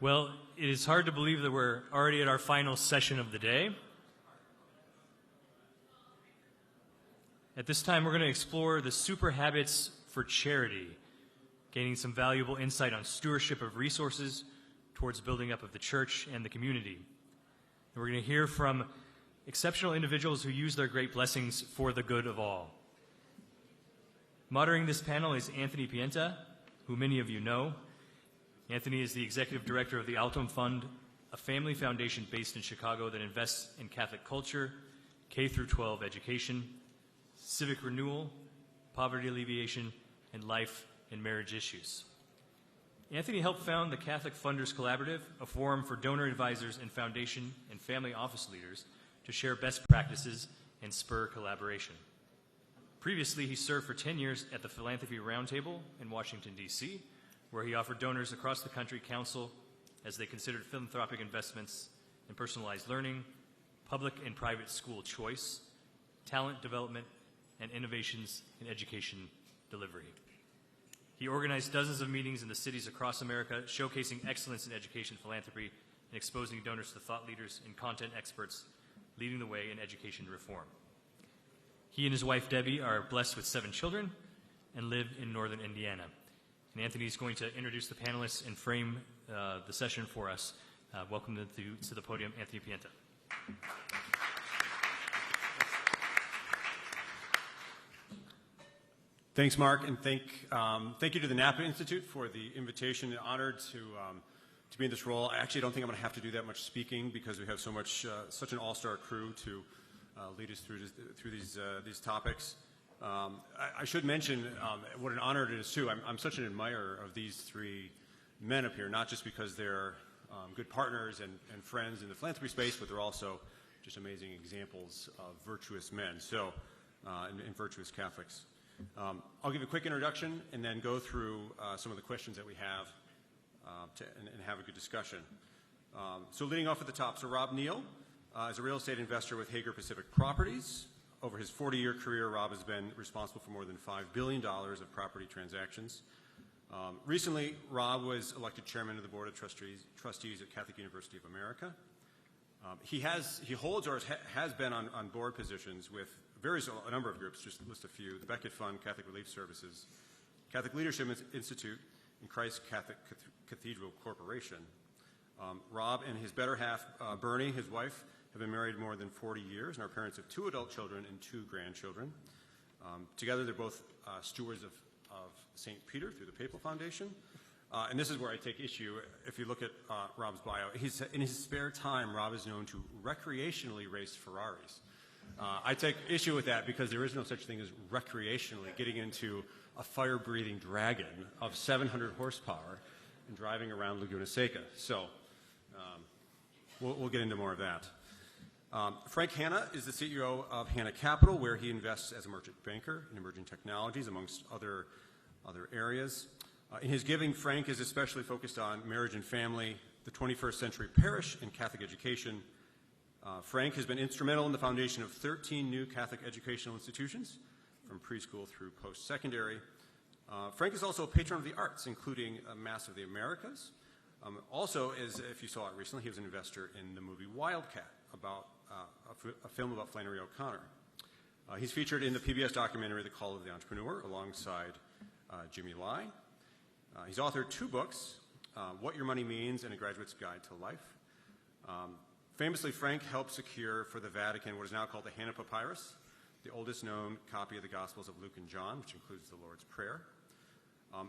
Well, it is hard to believe that we're already at our final session of the day. At this time, we're going to explore the Supherhabits for charity, gaining some valuable insight on stewardship of resources towards building up of the church and the community. And we're going to hear from exceptional individuals who use their great blessings for the good of all. Moderating this panel is Anthony Pienta, who many of you know. Anthony is the executive director of the Altum Fund, a family foundation based in Chicago that invests in Catholic culture, K-12 education, civic renewal, poverty alleviation, and life and marriage issues. Anthony helped found the Catholic Funders Collaborative, a forum for donor advisors and foundation and family office leaders to share best practices and spur collaboration. Previously, he served for 10 years at the Philanthropy Roundtable in Washington, D.C., where he offered donors across the country counsel as they considered philanthropic investments in personalized learning, public and private school choice, talent development, and innovations in education delivery. He organized dozens of meetings in the cities across America, showcasing excellence in education philanthropy and exposing donors to thought leaders and content experts, leading the way in education reform. He and his wife, Debbie, are blessed with 7 children and live in northern Indiana. And Anthony is going to introduce the panelists and frame the session for us. Welcome to the podium, Anthony Pienta. Thanks, Mark, and thank you to the Napa Institute for the invitation. I'm honored to be in this role. I actually don't think I'm going to have to do that much speaking because we have such an all-star crew to lead us through these topics. I should mention what an honor it is, too. I'm such an admirer of these 3 men up here, not just because they're good partners and friends in the philanthropy space, but they're also just amazing examples of virtuous men and virtuous Catholics. I'll give a quick introduction and then go through some of the questions that we have and have a good discussion. So leading off at the top, so Rob Neal is a real estate investor with Hager Pacific Properties. Over his 40-year career, Rob has been responsible for more than $5 billion of property transactions. Recently, Rob was elected chairman of the Board of Trustees at Catholic University of America. He holds or has been on board positions with a number of groups, just to list a few: the Beckett Fund, Catholic Relief Services, Catholic Leadership Institute, and Christ Catholic Cathedral Corporation. Rob and his better half, Bernie, his wife, have been married more than 40 years and are parents of 2 adult children and 2 grandchildren. Together, they're both stewards of St. Peter through the Papal Foundation. And this is where I take issue. If you look at Rob's bio, in his spare time, Rob is known to recreationally race Ferraris. I take issue with that because there is no such thing as recreationally getting into a fire-breathing dragon of 700 horsepower and driving around Laguna Seca. So we'll get into more of that. Frank Hanna is the CEO of Hanna Capital, where he invests as a merchant banker in emerging technologies, amongst other areas. In his giving, Frank is especially focused on marriage and family, the 21st century parish, and Catholic education. Frank has been instrumental in the foundation of 13 new Catholic educational institutions, from preschool through post-secondary. Frank is also a patron of the arts, including Mass of the Americas. Also, if you saw it recently, he was an investor in the movie Wildcat, about a film about Flannery O'Connor. He's featured in the PBS documentary The Call of the Entrepreneur alongside Jimmy Lai. He's authored 2 books, What Your Money Means and A Graduate's Guide to Life. Famously, Frank helped secure for the Vatican what is now called the Hanna Papyrus, the oldest known copy of the Gospels of Luke and John, which includes the Lord's Prayer.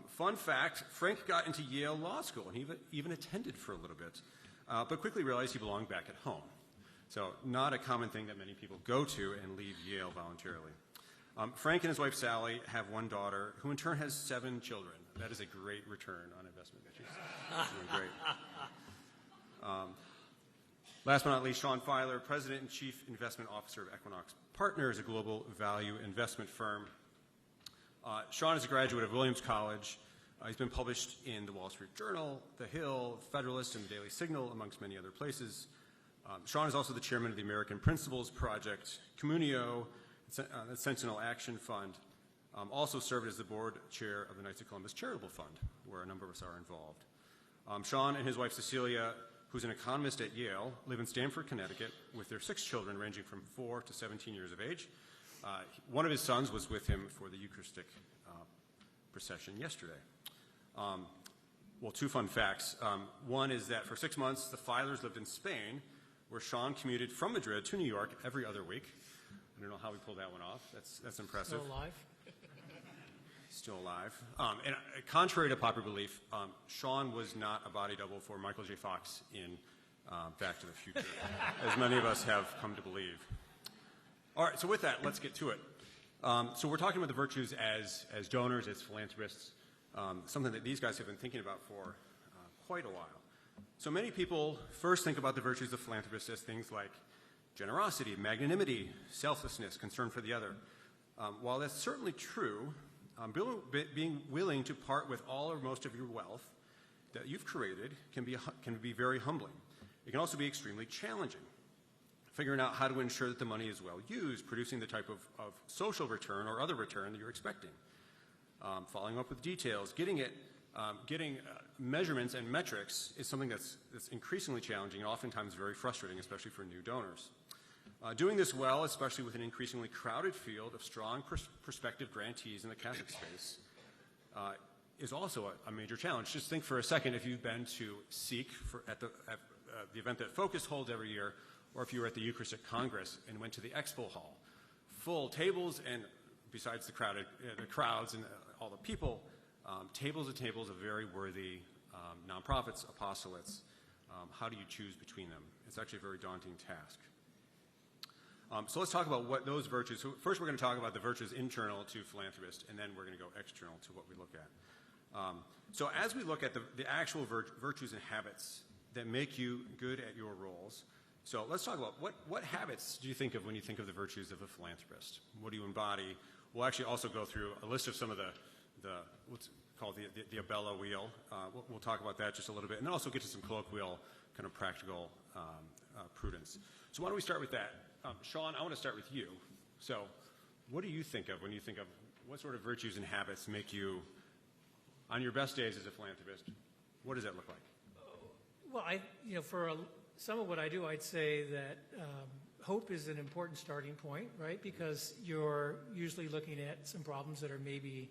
Fun fact, Frank got into Yale Law School, and he even attended for a little bit, but quickly realized he belonged back at home. So not a common thing that many people go to and leave Yale voluntarily. Frank and his wife Sally have 1 daughter, who in turn has 7 children. That is a great return on investment. She's doing great. Last but not least, Sean Filer, President and Chief Investment Officer of Equinox Partners, a global value investment firm. Sean is a graduate of Williams College. He's been published in the Wall Street Journal, The Hill, Federalist, and the Daily Signal, amongst many other places. Sean is also the chairman of the American Principles Project, Communio, the Sentinel Action Fund. Also served as the board chair of the Knights of Columbus Charitable Fund, where a number of us are involved. Sean and his wife Cecilia, who's an economist at Yale, live in Stamford, Connecticut, with their 6 children ranging from 4 to 17 years of age. One of his sons was with him for the Eucharistic procession yesterday. Well, 2 fun facts. One is that for 6 months, the Filers lived in Spain, where Sean commuted from Madrid to New York every other week. I don't know how we pulled that one off. That's impressive. Still alive? Still alive. And contrary to popular belief, Sean was not a body double for Michael J. Fox in Back to the Future, as many of us have come to believe. All right, so with that, let's get to it. So we're talking about the virtues as donors, as philanthropists, something that these guys have been thinking about for quite a while. So many people first think about the virtues of philanthropists as things like generosity, magnanimity, selflessness, concern for the other. While that's certainly true, being willing to part with all or most of your wealth that you've created can be very humbling. It can also be extremely challenging. Figuring out how to ensure that the money is well used, producing the type of social return or other return that you're expecting. Following up with details, getting measurements and metrics is something that's increasingly challenging and oftentimes very frustrating, especially for new donors. Doing this well, especially with an increasingly crowded field of strong prospective grantees in the Catholic space, is also a major challenge. Just think for a second if you've been to Seek at the event that Focus holds every year, or if you were at the Eucharistic Congress and went to the Expo Hall. Full tables, and besides the crowds and all the people, tables and tables of very worthy nonprofits, apostolates. How do you choose between them? It's actually a very daunting task. So let's talk about what those virtues. So first we're going to talk about the virtues internal to philanthropists, and then we're going to go external to what we look at. So as we look at the actual virtues and habits that make you good at your roles, so let's talk about what habits do you think of when you think of the virtues of a philanthropist? What do you embody? We'll actually also go through a list of some of the what's called the Abella wheel. We'll talk about that just a little bit, and then also get to some colloquial kind of practical prudence. So why don't we start with that? Sean, I want to start with you. So what do you think of when you think of what sort of virtues and habits make you, on your best days as a philanthropist, what does that look like? Well, for some of what I do, I'd say that hope is an important starting point, right? Because you're usually looking at some problems that are maybe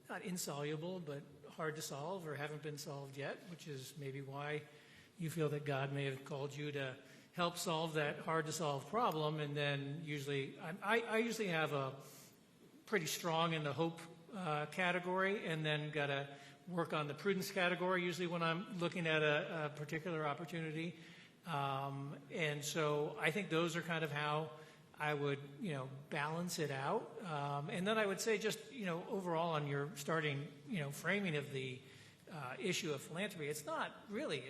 not insoluble, but hard to solve or haven't been solved yet, which is maybe why you feel that God may have called you to help solve that hard-to-solve problem. And then usually, I usually have a pretty strong in the hope category, and then got to work on the prudence category usually when I'm looking at a particular opportunity. And so I think those are kind of how I would, balance it out. And then I would say just, overall on your starting, framing of the issue of philanthropy, it's not really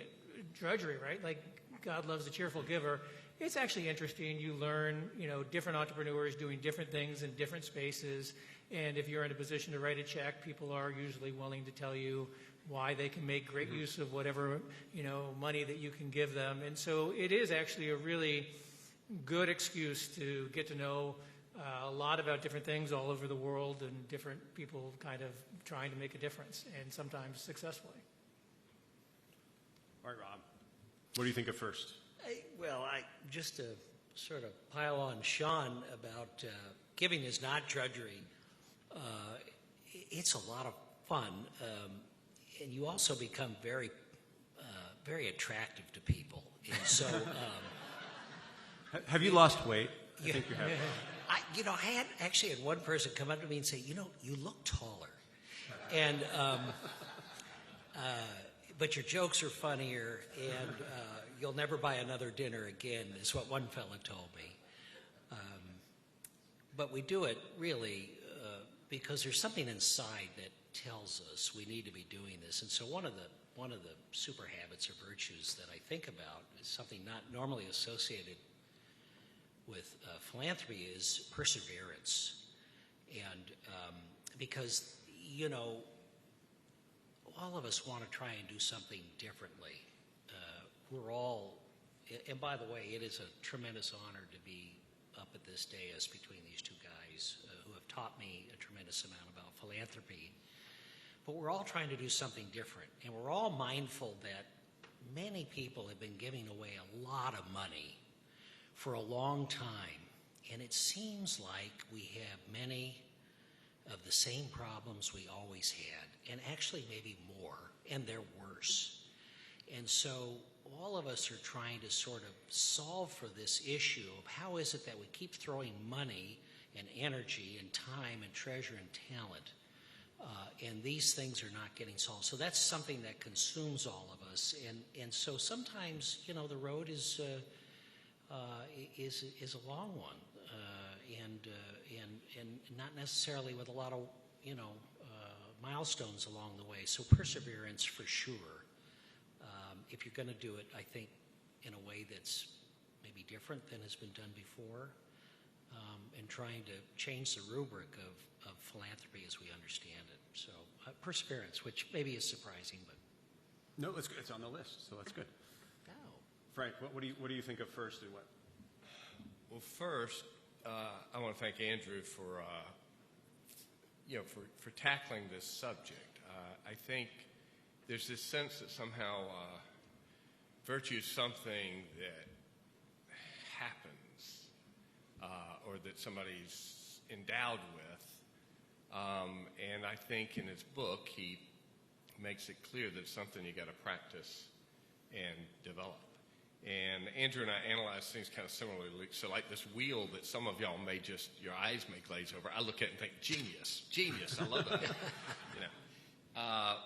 drudgery, right? Like God loves a cheerful giver. It's actually interesting. You learn, different entrepreneurs doing different things in different spaces. And if you're in a position to write a check, people are usually willing to tell you why they can make great use of whatever, money that you can give them. And so it is actually a really good excuse to get to know a lot about different things all over the world and different people kind of trying to make a difference, and sometimes successfully. All right, Rob. What do you think of first? Just to sort of pile on Sean about giving is not drudgery. It's a lot of fun, and you also become very, very attractive to people. And so, have you lost weight? I think you have. I had actually had one person come up to me and say, you look taller, and but your jokes are funnier, and you'll never buy another dinner again, is what one fella told me. But we do it really because there's something inside that tells us we need to be doing this. And so one of the super habits or virtues that I think about is something not normally associated with philanthropy is perseverance. And because, all of us want to try and do something differently. We're all, and by the way, it is a tremendous honor to be up at this dais between these two guys who have taught me a tremendous amount about philanthropy. but we're all trying to do something different. And we're all mindful that many people have been giving away a lot of money for a long time. And it seems like we have many of the same problems we always had, and actually maybe more, and they're worse. And so all of us are trying to sort of solve for this issue of how is it that we keep throwing money and energy and time and treasure and talent, and these things are not getting solved. So that's something that consumes all of us. And so sometimes, you know, the road is a long one, and not necessarily with a lot of, you know, milestones along the way. So perseverance for sure. If you're going to do it, I think, in a way that's maybe different than has been done before, and trying to change the rubric of philanthropy as we understand it. So perseverance, which maybe is surprising, but No, it's good. It's on the list, so that's good. no. Frank, what do you think of first and what? Well, first, I want to thank Andrew for for tackling this subject. I think there's this sense that somehow virtue is something that happens or that somebody's endowed with. And I think in his book he makes it clear that it's something you got to practice and develop. And Andrew and I analyze things kind of similarly. So like this wheel that some of y'all may just, your eyes may glaze over, I look at it and think, genius, I love that. You know,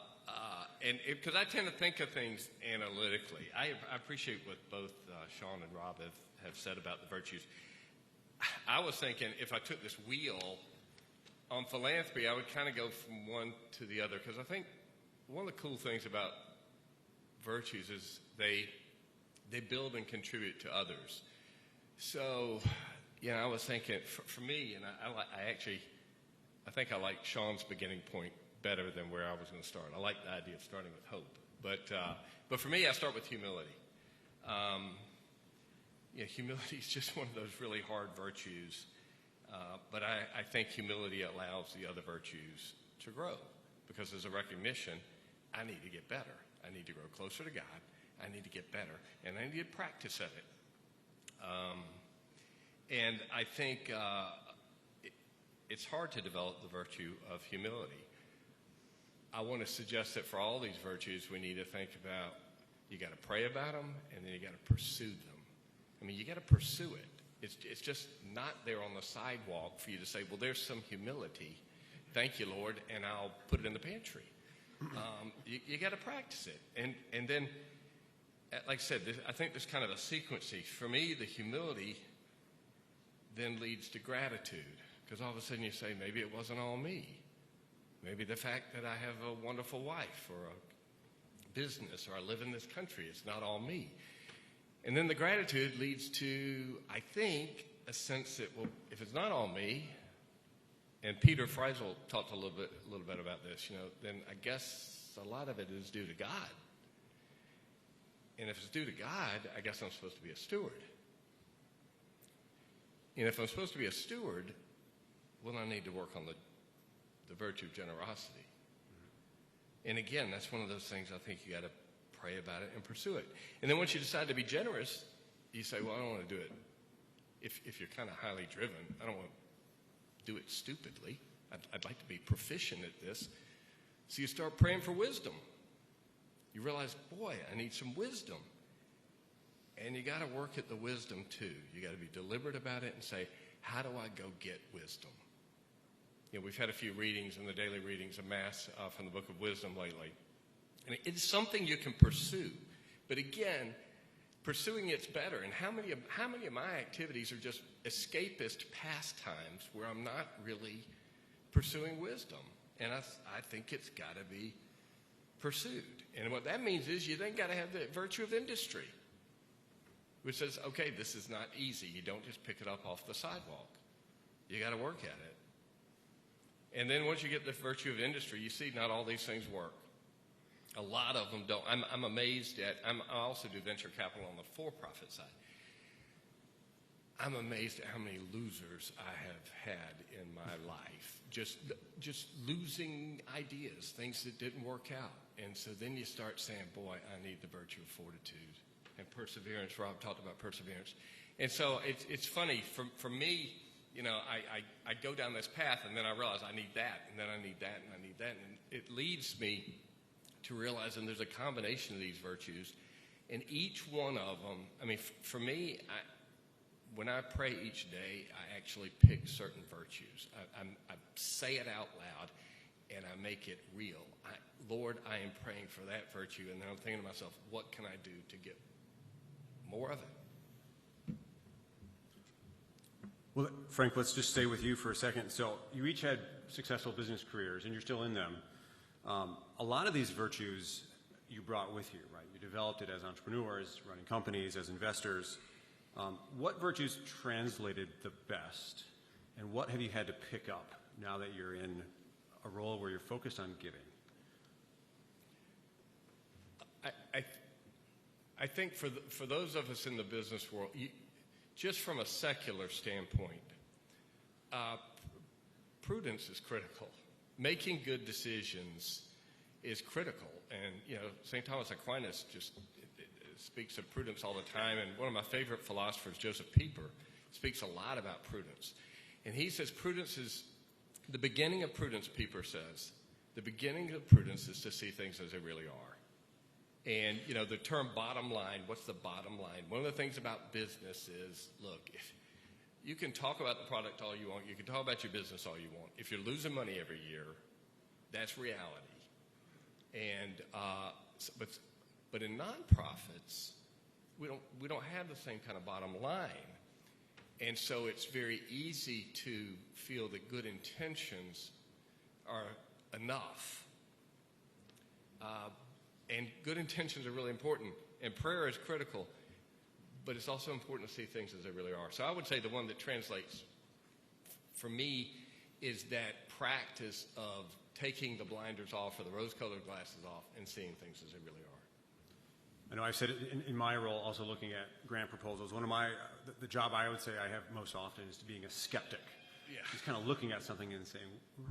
and because I tend to think of things analytically. I appreciate what both Sean and Rob have said about the virtues. I was thinking if I took this wheel on philanthropy, I would kind of go from one to the other, because I think one of the cool things about virtues is they build and contribute to others. So, I was thinking, for me, and I think I like Sean's beginning point better than where I was going to start. I like the idea of starting with hope. But for me, I start with humility. Humility is just one of those really hard virtues. But I think humility allows the other virtues to grow, because there's a recognition, I need to get better. I need to grow closer to God. I need to get better, and I need to practice at it. And I think it's hard to develop the virtue of humility. I want to suggest that for all these virtues, we need to think about, you got to pray about them, and then you got to pursue them. I mean, you got to pursue it. It's just not there on the sidewalk for you to say, well, there's some humility. Thank you, Lord, and I'll put it in the pantry. You got to practice it. And then, like I said, I think there's kind of a sequencing. For me, the humility then leads to gratitude, because all of a sudden you say, maybe it wasn't all me. Maybe the fact that I have a wonderful wife or a business or I live in this country, it's not all me. And then the gratitude leads to, I think, a sense that, well, if it's not all me, and Peter Freisel talked a little bit about this, then I guess a lot of it is due to God. And if it's due to God, I guess I'm supposed to be a steward. And if I'm supposed to be a steward, well, I need to work on the virtue of generosity. Mm-hmm. And again, that's one of those things I think you got to pray about it and pursue it. And then once you decide to be generous, you say, well, I don't want to do it. If you're kind of highly driven, I don't want to do it stupidly. I'd like to be proficient at this. So you start praying for wisdom. You realize, boy, I need some wisdom. And you got to work at the wisdom too. You got to be deliberate about it and say, how do I go get wisdom? We've had a few readings in the daily readings of Mass from the Book of Wisdom lately. And it's something you can pursue. But again, pursuing it's better. And how many of my activities are just escapist pastimes where I'm not really pursuing wisdom? And I think it's got to be pursued. And what that means is you then got to have the virtue of industry, which says, okay, this is not easy. You don't just pick it up off the sidewalk. You got to work at it. And then once you get the virtue of industry, you see not all these things work. A lot of them don't. I'm amazed at, I also do venture capital on the for-profit side. I'm amazed at how many losers I have had in my life. Just losing ideas, things that didn't work out. And so then you start saying, boy, I need the virtue of fortitude and perseverance. Rob talked about perseverance. And so it's funny, for me, I go down this path, and then I realize I need that, and then I need that, and I need that. And it leads me to realizing there's a combination of these virtues. And each one of them, for me, when I pray each day, I actually pick certain virtues. I say it out loud, and I make it real. Lord, I am praying for that virtue, and then I'm thinking to myself, what can I do to get more of it? Well, Frank, let's just stay with you for a second. So you each had successful business careers, and you're still in them. A lot of these virtues you brought with you, right? You developed it as entrepreneurs, running companies, as investors. What virtues translated the best, and what have you had to pick up now that you're in a role where you're focused on giving? I think for those of us in the business world, just from a secular standpoint, prudence is critical. Making good decisions is critical. And, St. Thomas Aquinas just speaks of prudence all the time. And one of my favorite philosophers, Joseph Pieper, speaks a lot about prudence. And he says prudence is the beginning of prudence, Pieper says. The beginning of prudence is to see things as they really are. And, the term bottom line, what's the bottom line? One of the things about business is, look, if you can talk about the product all you want. You can talk about your business all you want. If you're losing money every year, that's reality. And but in nonprofits, we don't have the same kind of bottom line. And so it's very easy to feel that good intentions are enough. And good intentions are really important, and prayer is critical, but it's also important to see things as they really are. So I would say the one that translates for me is that practice of taking the blinders off or the rose-colored glasses off and seeing things as they really are. I know I've said it in my role, also looking at grant proposals. One of the job I would say I have most often is to being a skeptic. Yeah. Just kind of looking at something and saying,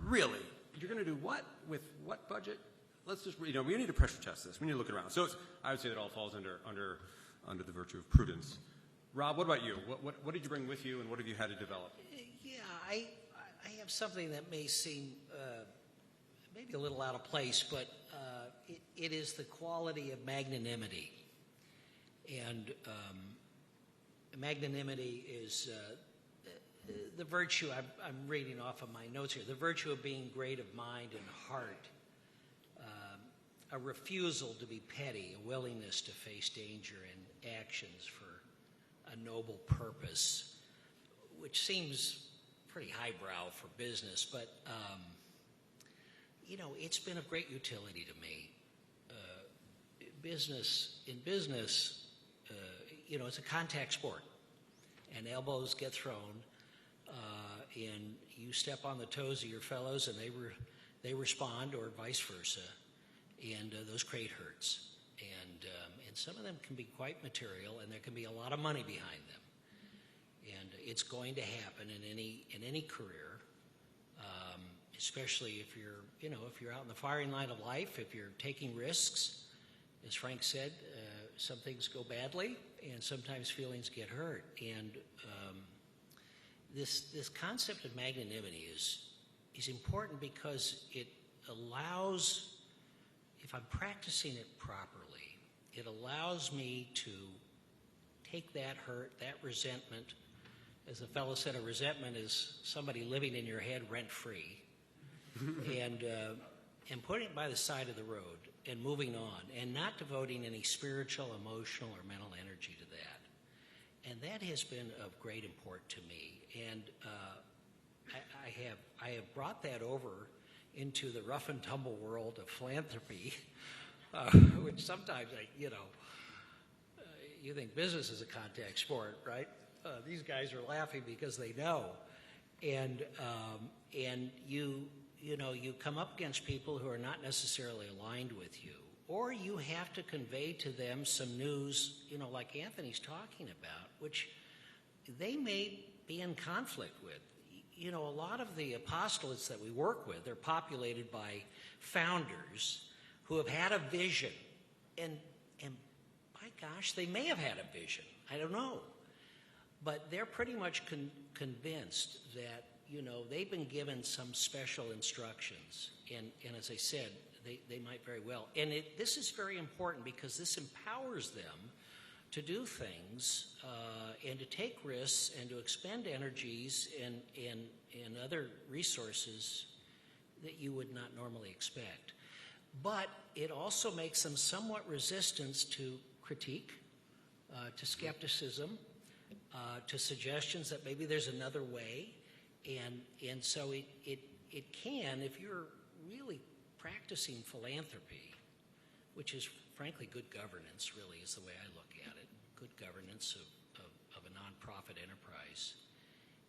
really? You're going to do what? With what budget? Let's just, we need to pressure test this. We need to look it around. So I would say that all falls under the virtue of prudence. Rob, what about you? What did you bring with you, and what have you had to develop? Yeah, I have something that may seem maybe a little out of place, but it is the quality of magnanimity. And magnanimity is the virtue, I'm reading off of my notes here, the virtue of being great of mind and heart, a refusal to be petty, a willingness to face danger and actions for a noble purpose, which seems pretty highbrow for business, but it's been of great utility to me. In business, it's a contact sport, and elbows get thrown, and you step on the toes of your fellows, and they respond, or vice versa, and those create hurts, and some of them can be quite material, and there can be a lot of money behind them, and it's going to happen in any career, especially if you're out in the firing line of life, if you're taking risks. As Frank said, some things go badly, and sometimes feelings get hurt. And this concept of magnanimity is important because it allows, if I'm practicing it properly, it allows me to take that hurt, that resentment. As the fellow said, a resentment is somebody living in your head rent-free, and putting it by the side of the road and moving on, and not devoting any spiritual, emotional, or mental energy to that. And that has been of great import to me. And I have brought that over into the rough and tumble world of philanthropy, which sometimes, you think business is a contact sport, right? These guys are laughing because they know. And you come up against people who are not necessarily aligned with you, or you have to convey to them some news, like Anthony's talking about, which they may be in conflict with. You know, a lot of the apostolates that we work with are populated by founders who have had a vision. And by gosh, they may have had a vision. I don't know. But they're pretty much convinced that, you know, they've been given some special instructions. And as I said, they might very well. And this is very important because this empowers them to do things and to take risks and to expend energies and other resources that you would not normally expect. But it also makes them somewhat resistant to critique, to skepticism, to suggestions that maybe there's another way. And so it can, if you're really practicing philanthropy, which is frankly good governance, really is the way I look at it, good governance of a nonprofit enterprise.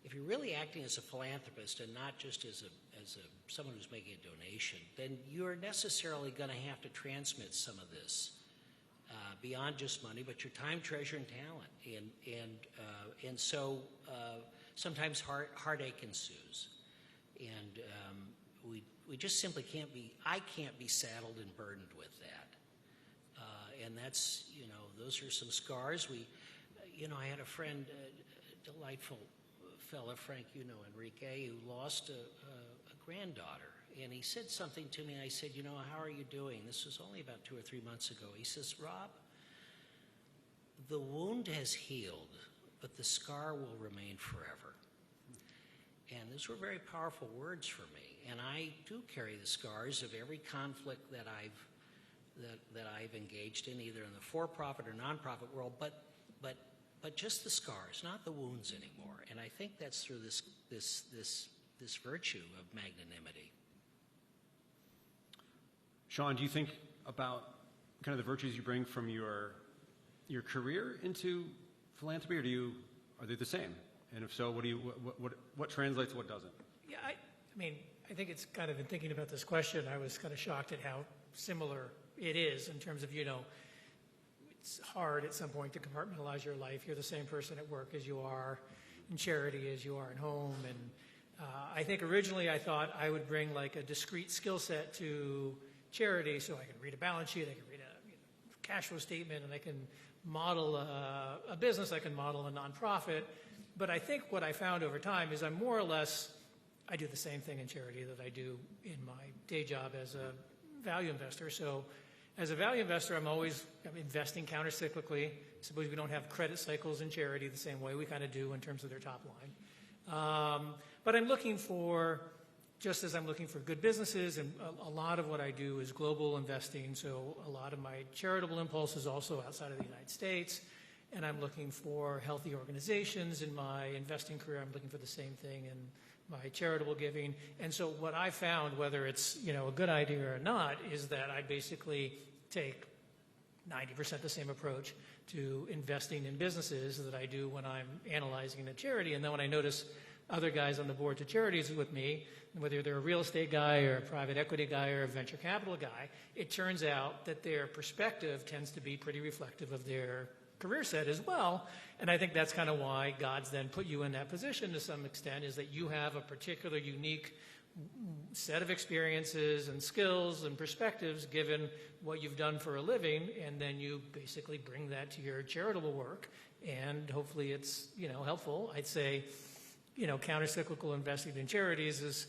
If you're really acting as a philanthropist and not just as someone who's making a donation, then you're necessarily going to have to transmit some of this beyond just money, but your time, treasure, and talent. And so sometimes heartache ensues. And we just simply can't be, I can't be saddled and burdened with that. And that's, you know, those are some scars. I had a friend, a delightful fella, Frank, you know, Enrique, who lost a granddaughter. And he said something to me, and I said, you know, how are you doing? This was only about 2 or 3 months ago. He says, Rob, the wound has healed, but the scar will remain forever. And those were very powerful words for me. And I do carry the scars of every conflict that I've engaged in, either in the for-profit or nonprofit world, but just the scars, not the wounds anymore. And I think that's through this virtue of magnanimity. Sean, do you think about kind of the virtues you bring from your career into philanthropy, or are they the same? And if so, what translates, what doesn't? Yeah, I mean, I think it's kind of, in thinking about this question, I was kind of shocked at how similar it is in terms of, you know, it's hard at some point to compartmentalize your life. You're the same person at work as you are in charity as you are at home. And I think originally I thought I would bring like a discrete skill set to charity, so I can read a balance sheet, I can read a cash flow statement, and I can model a business, I can model a nonprofit. But I think what I found over time is I'm more or less, I do the same thing in charity that I do in my day job as a value investor. So as a value investor, I'm investing countercyclically. Suppose we don't have credit cycles in charity the same way we kind of do in terms of their top line. But I'm looking for, just as I'm looking for good businesses, and a lot of what I do is global investing, so a lot of my charitable impulse is also outside of the United States, and I'm looking for healthy organizations in my investing career. I'm looking for the same thing in my charitable giving. And so what I found, whether it's, you know, a good idea or not, is that I basically take 90% the same approach to investing in businesses that I do when I'm analyzing a charity. And then when I notice other guys on the board to charities with me, whether they're a real estate guy or a private equity guy or a venture capital guy, it turns out that their perspective tends to be pretty reflective of their career set as well. And I think that's kind of why God's then put you in that position to some extent, is that you have a particular unique set of experiences and skills and perspectives given what you've done for a living, and then you basically bring that to your charitable work, and hopefully it's, you know, helpful. I'd say, you know, countercyclical investing in charities is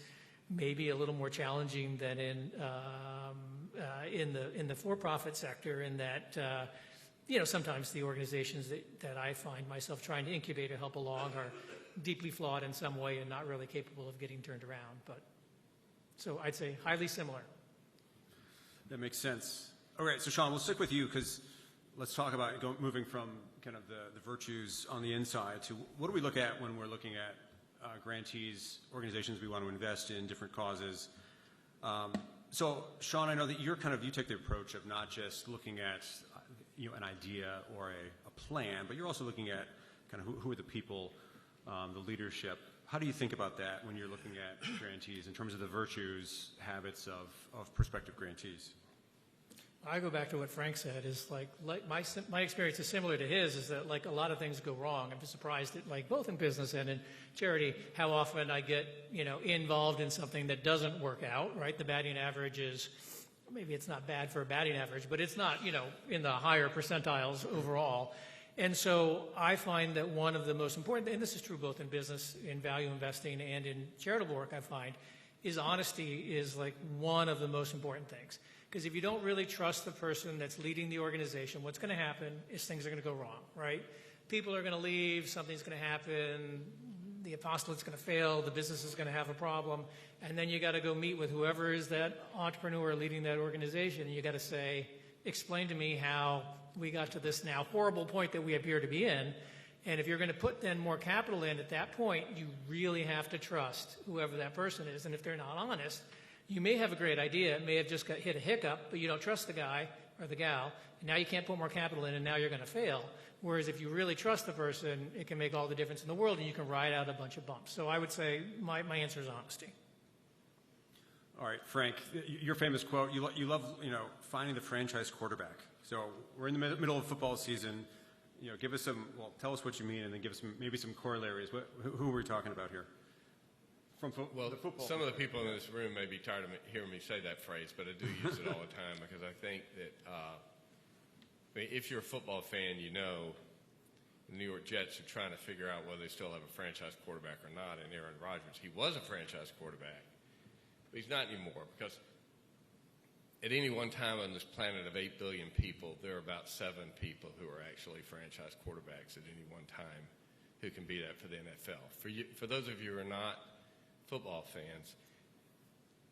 maybe a little more challenging than in the for-profit sector, in that you know, sometimes the organizations that I find myself trying to incubate or help along are deeply flawed in some way and not really capable of getting turned around. But so I'd say highly similar. That makes sense. All right, so Sean, we'll stick with you because let's talk about moving from kind of the virtues on the inside to what do we look at when we're looking at grantees, organizations we want to invest in, different causes. So Sean, I know that you take the approach of not just looking at an idea or a plan, but you're also looking at kind of who are the people, the leadership. How do you think about that when you're looking at grantees in terms of the virtues, habits of prospective grantees? I go back to what Frank said. Is like my experience is similar to his. Is that like a lot of things go wrong. I'm surprised at like both in business and in charity how often I get involved in something that doesn't work out. Right, the batting average is maybe it's not bad for a batting average, but it's not in the higher percentiles overall. And so I find that one of the most important, and this is true both in business, in value investing, and in charitable work, I find, is honesty is like one of the most important things. Because if you don't really trust the person that's leading the organization, what's going to happen is things are going to go wrong, right? People are going to leave, something's going to happen, the apostolate's going to fail, the business is going to have a problem, and then you got to go meet with whoever is that entrepreneur leading that organization, and you got to say, explain to me how we got to this now horrible point that we appear to be in. And if you're going to put then more capital in at that point, you really have to trust whoever that person is. And if they're not honest, you may have a great idea, it may have just hit a hiccup, but you don't trust the guy or the gal, and now you can't put more capital in, and now you're going to fail. Whereas if you really trust the person, it can make all the difference in the world, and you can ride out a bunch of bumps. So I would say my answer is honesty. All right, Frank, your famous quote, you love, finding the franchise quarterback. So we're in the middle of football season. Give us tell us what you mean, and then give us maybe some corollaries. Who are we talking about here? The football. Some of the people in this room may be tired of hearing me say that phrase, but I do use it all the time because I think that if you're a football fan, the New York Jets are trying to figure out whether they still have a franchise quarterback or not. And Aaron Rodgers, he was a franchise quarterback, but he's not anymore because at any one time on this planet of 8 billion people, there are about 7 people who are actually franchise quarterbacks at any one time who can be that for the NFL. For those of you who are not football fans,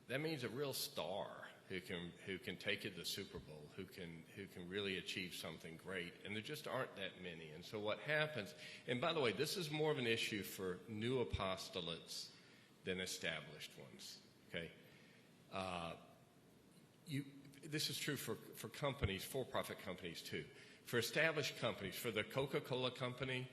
that means a real star who can take you to the Super Bowl, who can really achieve something great, and there just aren't that many. And so what happens, and by the way, this is more of an issue for new apostolates than established ones. Okay, this is true for companies, for-profit companies too. For established companies, for the Coca-Cola company,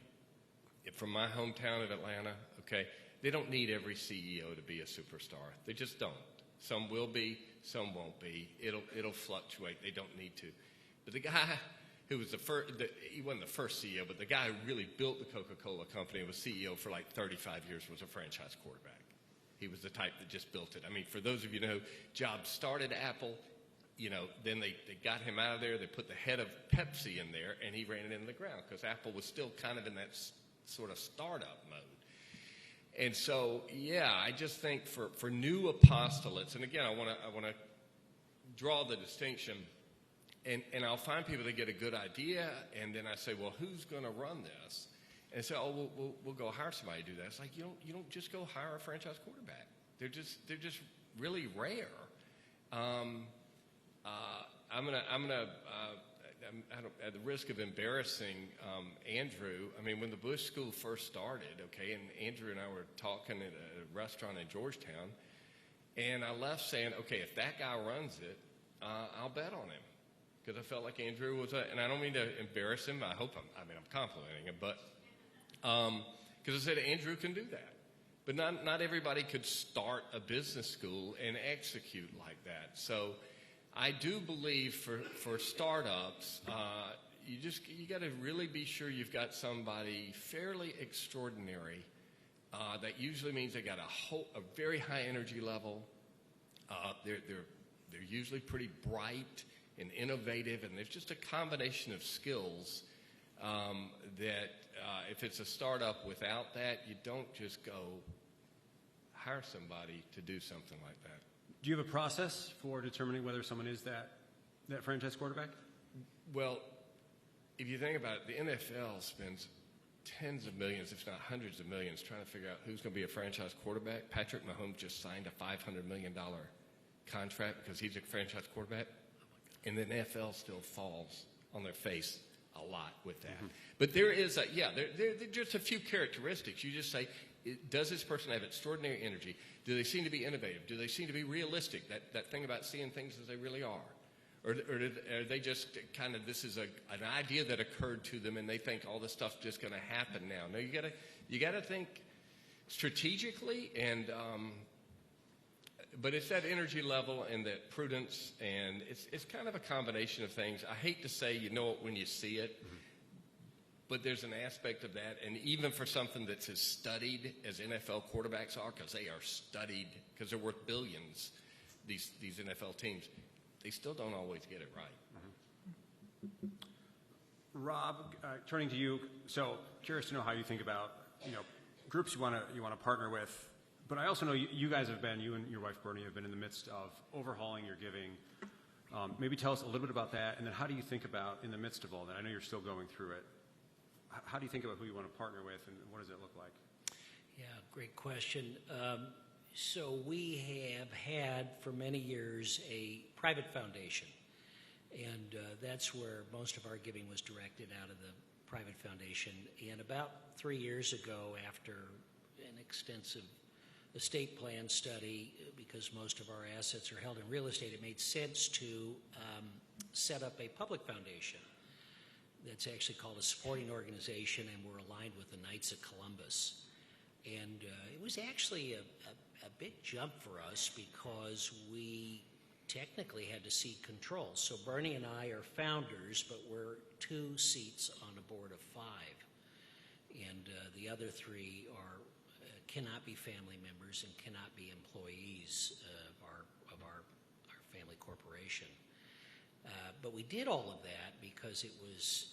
from my hometown of Atlanta, okay, they don't need every CEO to be a superstar. They just don't. Some will be, some won't be. It'll fluctuate. They don't need to. But the guy who was he wasn't the first CEO, but the guy who really built the Coca-Cola company and was CEO for like 35 years was a franchise quarterback. He was the type that just built it. I mean, for those of you who know, Jobs started Apple. Then they got him out of there. They put the head of Pepsi in there, and he ran it into the ground because Apple was still kind of in that sort of startup mode. And so, I just think for new apostolates, and again, I want to draw the distinction, and I'll find people that get a good idea, and then I say, well, who's going to run this? And say, oh, we'll go hire somebody to do that. It's like you don't just go hire a franchise quarterback. They're just really rare. At the risk of embarrassing Andrew, I mean, when the Bush School first started, okay, and Andrew and I were talking at a restaurant in Georgetown, and I left saying, okay, if that guy runs it, I'll bet on him. Because I felt like Andrew was and I don't mean to embarrass him. I'm complimenting him, but because I said Andrew can do that. But not everybody could start a business school and execute like that. So I do believe for startups, you got to really be sure you've got somebody fairly extraordinary. That usually means they got a very high energy level. They're usually pretty bright and innovative, and there's just a combination of skills that if it's a startup without that, you don't just go hire somebody to do something like that. Do you have a process for determining whether someone is that franchise quarterback? Well, if you think about it, the NFL spends tens of millions, if not hundreds of millions, trying to figure out who's going to be a franchise quarterback. Patrick Mahomes just signed a $500 million contract because he's a franchise quarterback, and the NFL still falls on their face a lot with that. Mm-hmm. But there is there are just a few characteristics. You just say, does this person have extraordinary energy? Do they seem to be innovative? Do they seem to be realistic? That thing about seeing things as they really are? Or are they just kind of, this is an idea that occurred to them and they think all this stuff's just going to happen now? No, you gotta think strategically, and But it's that energy level and that prudence, and it's kind of a combination of things. I hate to say you know it when you see it, but there's an aspect of that. And even for something that's as studied as NFL quarterbacks are, because they are studied, because they're worth billions, these NFL teams, they still don't always get it right. Rob, turning to you, so curious to know how you think about groups you want to partner with, but I also know you guys have been, you and your wife Bernie have been in the midst of overhauling your giving. Maybe tell us a little bit about that, and then how do you think about in the midst of all that? I know you're still going through it. How do you think about who you want to partner with, and what does it look like? Yeah, great question. So we have had for many years a private foundation, and that's where most of our giving was directed out of the private foundation. And about 3 years ago, after an extensive estate plan study, because most of our assets are held in real estate, it made sense to set up a public foundation that's actually called a supporting organization, and we're aligned with the Knights of Columbus. And it was actually a big jump for us because we technically had to seek control. So Bernie and I are founders, but we're 2 seats on a board of 5. And the other 3 cannot be family members and cannot be employees of our family corporation. But we did all of that because it was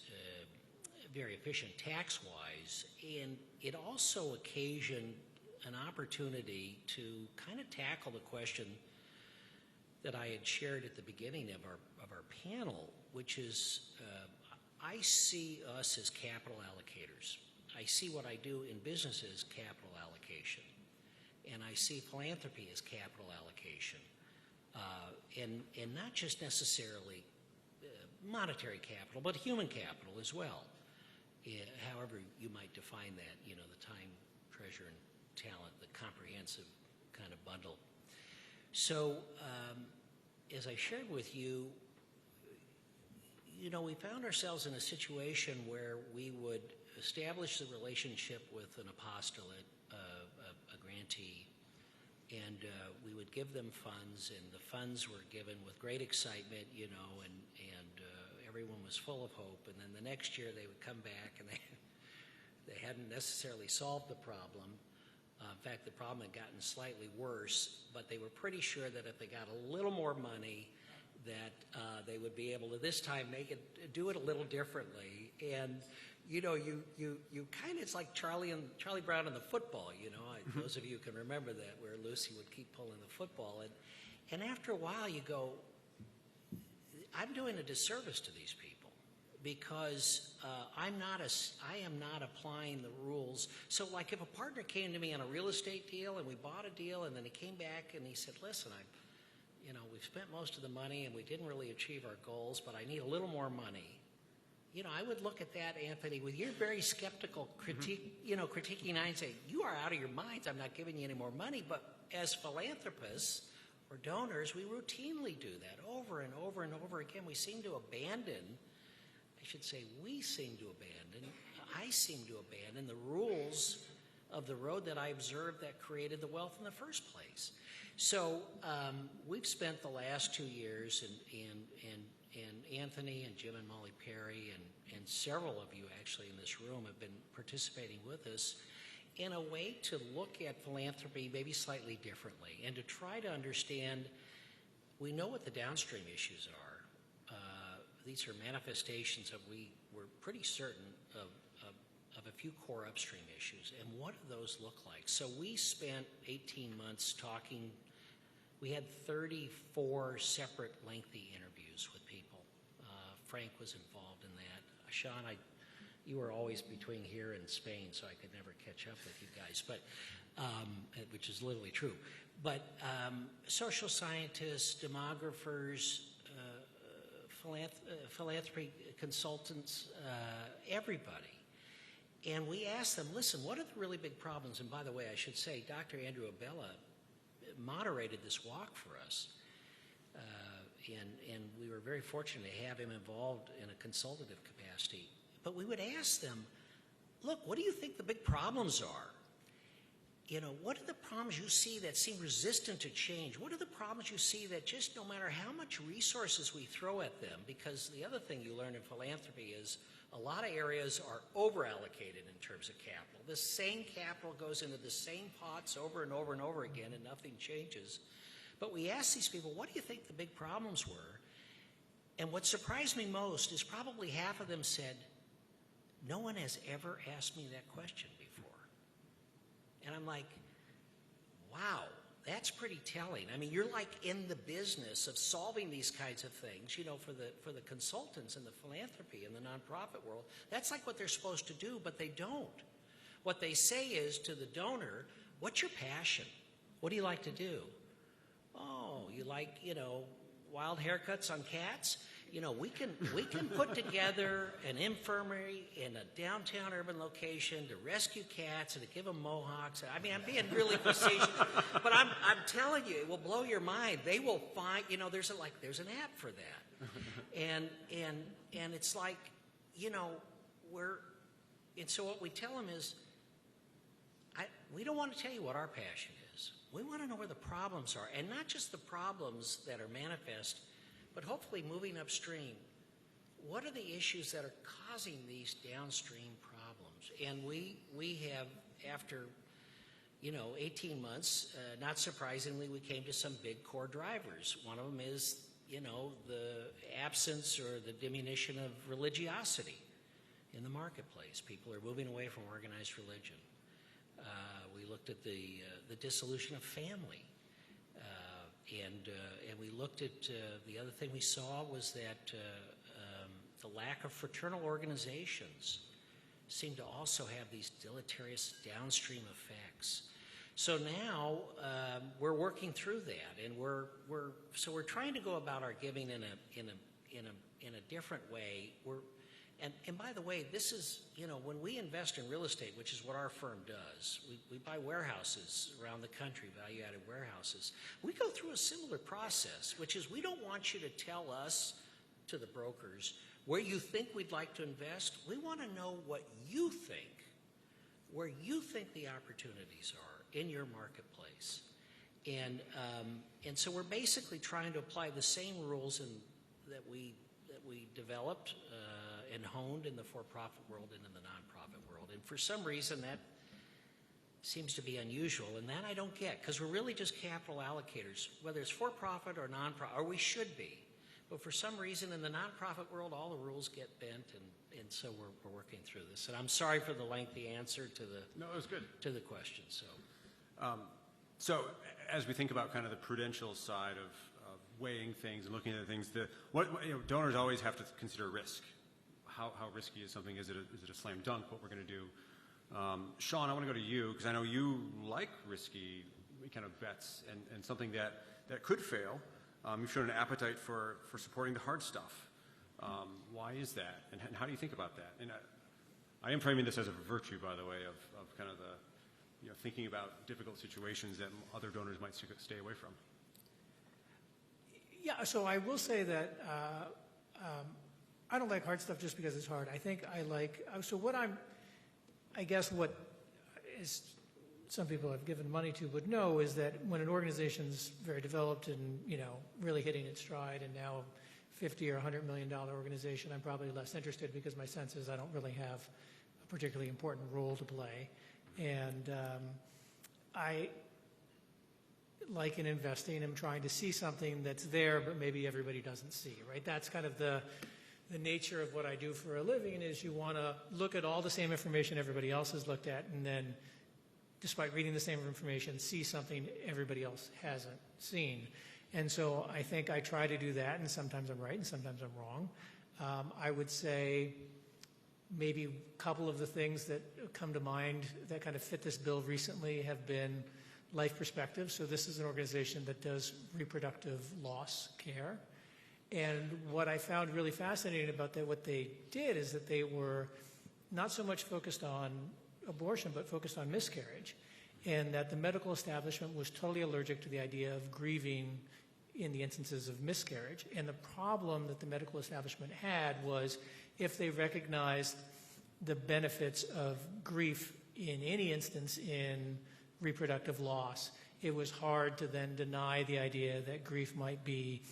very efficient tax-wise, and it also occasioned an opportunity to kind of tackle the question that I had shared at the beginning of our panel, which is I see us as capital allocators. I see what I do in business as capital allocation, and I see philanthropy as capital allocation, and not just necessarily monetary capital, but human capital as well. However you might define that, the time, treasure, and talent, the comprehensive kind of bundle. So, as I shared with you, we found ourselves in a situation where we would establish the relationship with an apostolate, a grantee, and we would give them funds, and the funds were given with great excitement, and everyone was full of hope. And then the next year they would come back, and they hadn't necessarily solved the problem. In fact, the problem had gotten slightly worse, but they were pretty sure that if they got a little more money, that they would be able to this time do it a little differently. And you kind of, it's like Charlie Brown in the football. Those of you can remember that, where Lucy would keep pulling the football, and after a while you go, I'm doing a disservice to these people because I am not applying the rules. So, like, if a partner came to me on a real estate deal and we bought a deal, and then he came back and he said, "Listen, we've spent most of the money and we didn't really achieve our goals, but I need a little more money." I would look at that, Anthony, with your very skeptical critiquing eye and say, "You are out of your minds. I'm not giving you any more money." But as philanthropists or donors, we routinely do that over and over and over again. We seem to abandon, I seem to abandon the rules of the road that I observed that created the wealth in the first place. So we've spent the last 2 years, and Anthony and Jim and Molly Perry and several of you actually in this room have been participating with us in a way to look at philanthropy maybe slightly differently and to try to understand, we know what the downstream issues are. These are manifestations of, we're pretty certain of a few core upstream issues, and what do those look like? So we spent 18 months talking. We had 34 separate lengthy interviews with people. Frank was involved in that. Sean, you were always between here and Spain, so I could never catch up with you guys, but which is literally true. But social scientists, demographers, philanthropy consultants, everybody. And we asked them, listen, what are the really big problems? And by the way, I should say, Dr. Andrew Abella moderated this walk for us. And we were very fortunate to have him involved in a consultative capacity. But we would ask them, look, what do you think the big problems are? what are the problems you see that seem resistant to change? What are the problems you see that just no matter how much resources we throw at them, because the other thing you learn in philanthropy is a lot of areas are over-allocated in terms of capital. The same capital goes into the same pots over and over and over again, and nothing changes. But we asked these people, what do you think the big problems were? And what surprised me most is probably half of them said, no one has ever asked me that question before. And I'm like, wow, that's pretty telling. I mean, you're like in the business of solving these kinds of things, for the consultants in the philanthropy and the nonprofit world. That's like what they're supposed to do, but they don't. What they say is to the donor, what's your passion? What do you like to do? Oh, you like, wild haircuts on cats? We can put together an infirmary in a downtown urban location to rescue cats and to give them mohawks. I mean, I'm being really facetious, but I'm telling you, it will blow your mind. They will find, there's an app for that, and it's like, and so what we tell them is, we don't want to tell you what our passion is. We want to know where the problems are, and not just the problems that are manifest, but hopefully moving upstream. What are the issues that are causing these downstream problems? And we have, after 18 months, not surprisingly, we came to some big core drivers. One of them is the absence or the diminution of religiosity in the marketplace. People are moving away from organized religion. We looked at the dissolution of family. And we looked at, the other thing we saw was that the lack of fraternal organizations seemed to also have these deleterious downstream effects. So now we're working through that, and we're trying to go about our giving in a different way. And by the way, this is, when we invest in real estate, which is what our firm does, we buy warehouses around the country, value-added warehouses. We go through a similar process, which is we don't want you to tell us, to the brokers, where you think we'd like to invest. We want to know what you think, where you think the opportunities are in your marketplace. And so we're basically trying to apply the same rules that we developed and honed in the for-profit world and in the nonprofit world. And for some reason, that seems to be unusual, and that I don't get, because we're really just capital allocators, whether it's for-profit or nonprofit, or we should be. But for some reason, in the nonprofit world, all the rules get bent, and so we're working through this. And I'm sorry for the lengthy answer to the No, it was good. To the question. So as we think about kind of the prudential side of weighing things and looking at things, donors always have to consider risk. How risky is something? Is it a slam dunk, what we're going to do? Sean, I want to go to you, because I know you like risky kind of bets and something that could fail. You've shown an appetite for supporting the hard stuff. Why is that? And how do you think about that? And I am framing this as a virtue, by the way, of kind of the, thinking about difficult situations that other donors might stay away from. Yeah, so I will say that I don't like hard stuff just because it's hard. I think I like, so I guess what is some people have given money to would know is that when an organization's very developed and, really hitting its stride, and now a $50 or $100 million organization, I'm probably less interested, because my sense is I don't really have a particularly important role to play. And I, like in investing, I'm trying to see something that's there but maybe everybody doesn't see, right? That's kind of the nature of what I do for a living, is you want to look at all the same information everybody else has looked at, and then, despite reading the same information, see something everybody else hasn't seen. And so I think I try to do that, and sometimes I'm right and sometimes I'm wrong. I would say maybe a couple of the things that come to mind that kind of fit this bill recently have been Life Perspective. So this is an organization that does reproductive loss care. And what I found really fascinating about that, what they did, is that they were not so much focused on abortion, but focused on miscarriage. And that the medical establishment was totally allergic to the idea of grieving in the instances of miscarriage. And the problem that the medical establishment had was, if they recognized the benefits of grief in any instance in reproductive loss, it was hard to then deny the idea that grief might be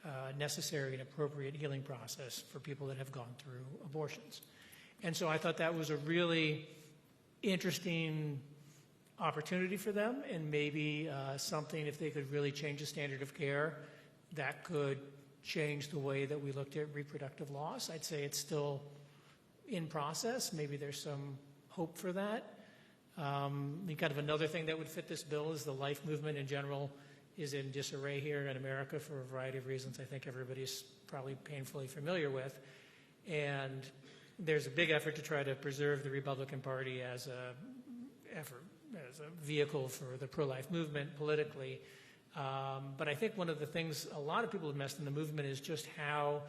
a necessary and appropriate healing process for people that have gone through abortions. And so I thought that was a really interesting opportunity for them, and maybe something, if they could really change the standard of care, that could change the way that we looked at reproductive loss. I'd say it's still in process. Maybe there's some hope for that. Kind of another thing that would fit this bill is the life movement in general is in disarray here in America for a variety of reasons I think everybody's probably painfully familiar with. And there's a big effort to try to preserve the Republican Party as a vehicle for the pro-life movement politically. But I think one of the things a lot of people have missed in the movement is just how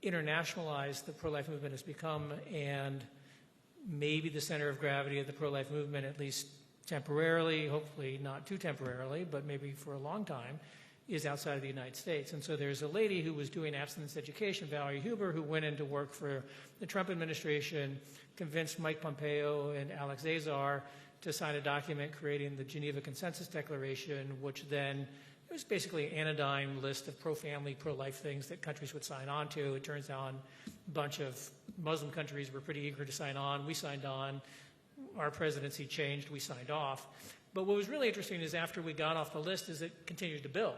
internationalized the pro-life movement has become, and maybe the center of gravity of the pro-life movement, at least temporarily, hopefully not too temporarily, but maybe for a long time, is outside of the United States. And so there's a lady who was doing abstinence education, Valerie Huber, who went into work for the Trump administration, convinced Mike Pompeo and Alex Azar to sign a document creating the Geneva Consensus Declaration, which then it was basically an anodyne list of pro-family, pro-life things that countries would sign on to. It turns out a bunch of Muslim countries were pretty eager to sign on. We signed on. Our presidency changed. We signed off. But what was really interesting is after we got off the list is it continued to build.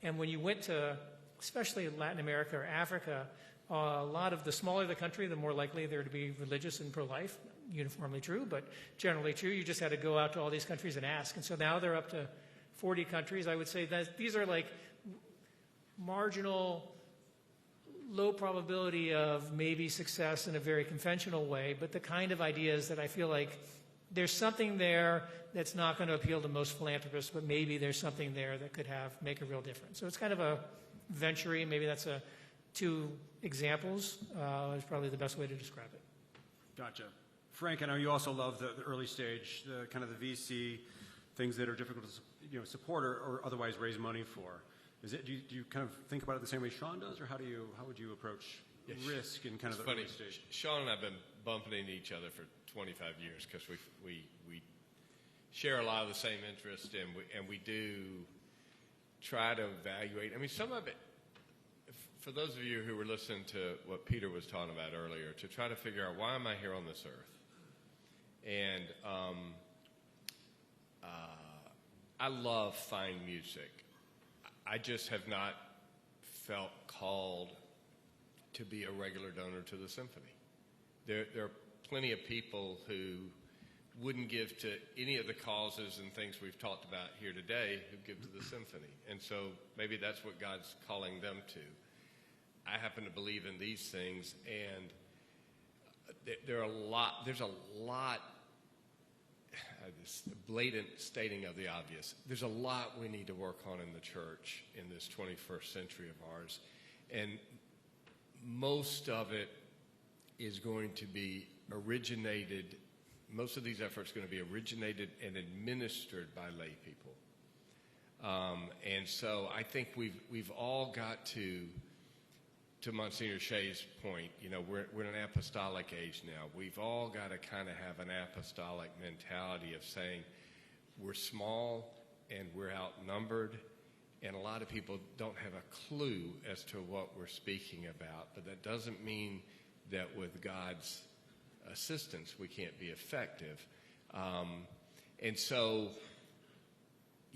And when you went to, especially Latin America or Africa, a lot of the smaller the country, the more likely they're to be religious and pro-life. Uniformly true, but generally true. You just had to go out to all these countries and ask. And so now they're up to 40 countries. I would say that these are like marginal, low probability of maybe success in a very conventional way, but the kind of ideas that I feel like there's something there that's not going to appeal to most philanthropists, but maybe there's something there that could make a real difference. So it's kind of a venture-y. Maybe that's two examples is probably the best way to describe it. Gotcha. Frank, I know you also love the early stage, the kind of the VC things that are difficult to support or otherwise raise money for. Do you kind of think about it the same way Sean does, or how would you approach risk in kind of the early stage? Sean and I have been bumping into each other for 25 years because we share a lot of the same interests, and we do try to evaluate. I mean, some of it, for those of you who were listening to what Peter was talking about earlier, to try to figure out why am I here on this earth? And I love fine music. I just have not felt called to be a regular donor to the symphony. There are plenty of people who wouldn't give to any of the causes and things we've talked about here today who give to the symphony. And so maybe that's what God's calling them to. I happen to believe in these things, and there's a lot, this blatant stating of the obvious. There's a lot we need to work on in the church in this 21st century of ours. And most of it is going to be originated, most of these efforts are going to be originated and administered by lay people. And so I think we've all got to Monsignor Shea's point, we're in an apostolic age now. We've all got to kind of have an apostolic mentality of saying we're small and we're outnumbered, and a lot of people don't have a clue as to what we're speaking about. But that doesn't mean that with God's assistance we can't be effective. And so,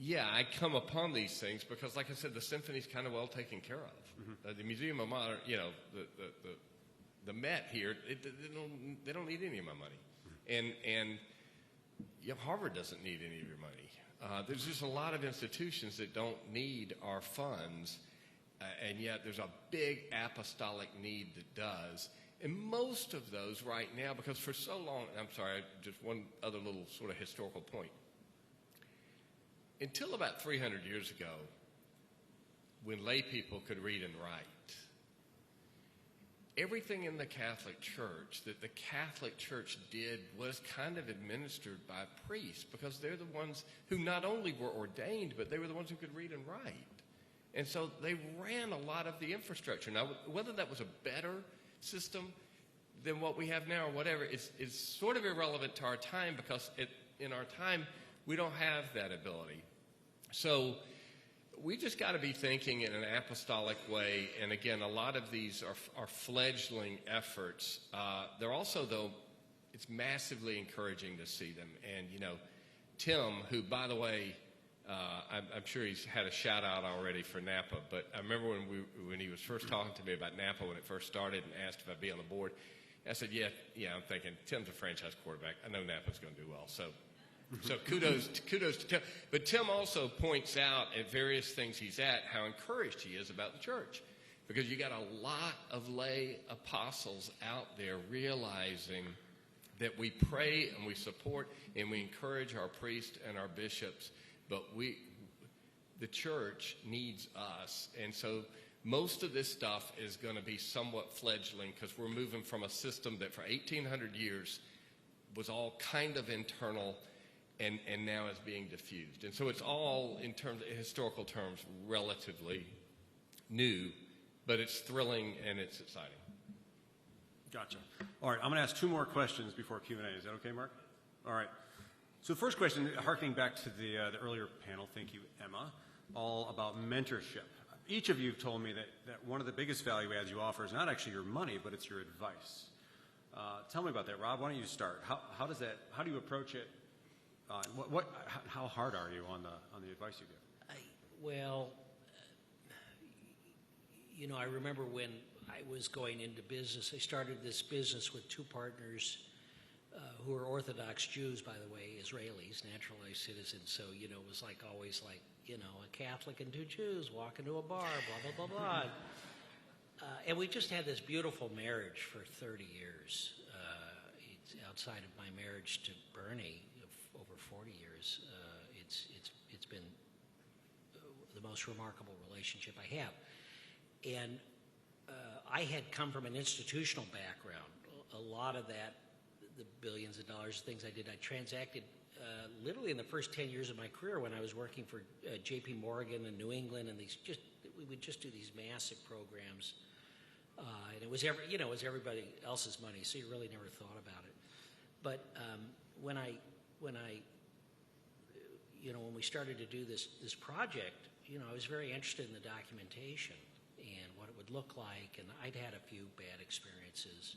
I come upon these things because, like I said, the symphony's kind of well taken care of. Mm-hmm. The Museum of Modern, the Met here, they don't need any of my money, and Harvard doesn't need any of your money. There's just a lot of institutions that don't need our funds, and yet there's a big apostolic need that does. And most of those right now, because for so long, I'm sorry, just one other little sort of historical point. Until about 300 years ago, when lay people could read and write, everything in the Catholic Church that the Catholic Church did was kind of administered by priests, because they're the ones who not only were ordained, but they were the ones who could read and write. And so they ran a lot of the infrastructure. Now, whether that was a better system than what we have now or whatever is sort of irrelevant to our time, because in our time, We don't have that ability. So we just got to be thinking in an apostolic way. And again, a lot of these are fledgling efforts. They're also, though, it's massively encouraging to see them. And, you know, Tim, who, by the way, I'm sure he's had a shout out already for Napa, but I remember when he was first talking to me about Napa when it first started and asked if I'd be on the board. I said, yeah, I'm thinking Tim's a franchise quarterback. I know Napa's going to do well. So kudos to Tim. But Tim also points out at various things he's at how encouraged he is about the church, because you got a lot of lay apostles out there realizing that we pray and we support and we encourage our priests and our bishops, but the church needs us. And so most of this stuff is going to be somewhat fledgling, because we're moving from a system that for 1,800 years was all kind of internal and now is being diffused. And so it's all, in historical terms, relatively new, but it's thrilling and it's exciting. Gotcha. All right, I'm going to ask two more questions before Q&A. Is that okay, Mark? All right. So the first question, harkening back to the earlier panel, thank you, Emma, all about mentorship. Each of you have told me that one of the biggest value adds you offer is not actually your money, but it's your advice. Tell me about that, Rob. Why don't you start? How do you approach it? How hard are you on the advice you give? I remember when I was going into business, I started this business with two partners who are Orthodox Jews, by the way, Israelis, naturalized citizens. So, it was always a Catholic and two Jews walk into a bar, blah, blah, blah, blah. And we just had this beautiful marriage for 30 years. It's outside of my marriage to Bernie, over 40 years. It's been the most remarkable relationship I have. And I had come from an institutional background. A lot of that, the billions of dollars of things I did, I transacted literally in the first 10 years of my career when I was working for J.P. Morgan in New England, and we would just do these massive programs, and it was everybody else's money, so you really never thought about it. But when we started to do this project, I was very interested in the documentation and what it would look like, and I'd had a few bad experiences.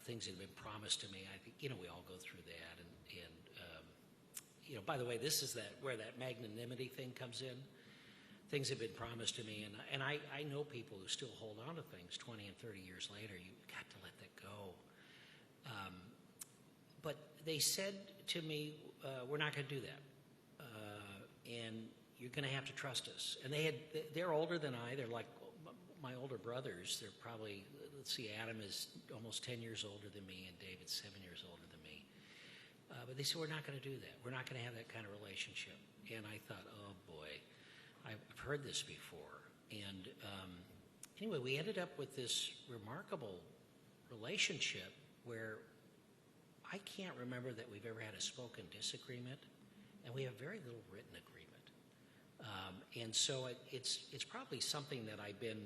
Things that had been promised to me. I think, we all go through that. And by the way, this is where that magnanimity thing comes in. Things have been promised to me, and I know people who still hold on to things 20 and 30 years later. You've got to let that go. But they said to me, we're not going to do that. And you're going to have to trust us. And they're older than I. They're like my older brothers. They're probably, let's see, Adam is almost 10 years older than me, and David's 7 years older than me. But they said, we're not going to do that. We're not going to have that kind of relationship. And I thought, oh boy, I've heard this before. And anyway, we ended up with this remarkable relationship where I can't remember that we've ever had a spoken disagreement, and we have very little written agreement. And so it's probably something that I've been,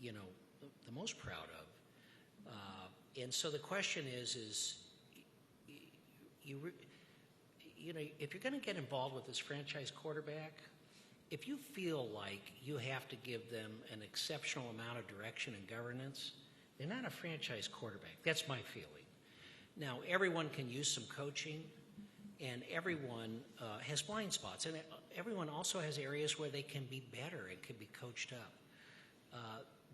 the most proud of. And so the question is if you're going to get involved with this franchise quarterback, if you feel like you have to give them an exceptional amount of direction and governance, they're not a franchise quarterback. That's my feeling. Now, everyone can use some coaching, and everyone has blind spots, and everyone also has areas where they can be better and can be coached up.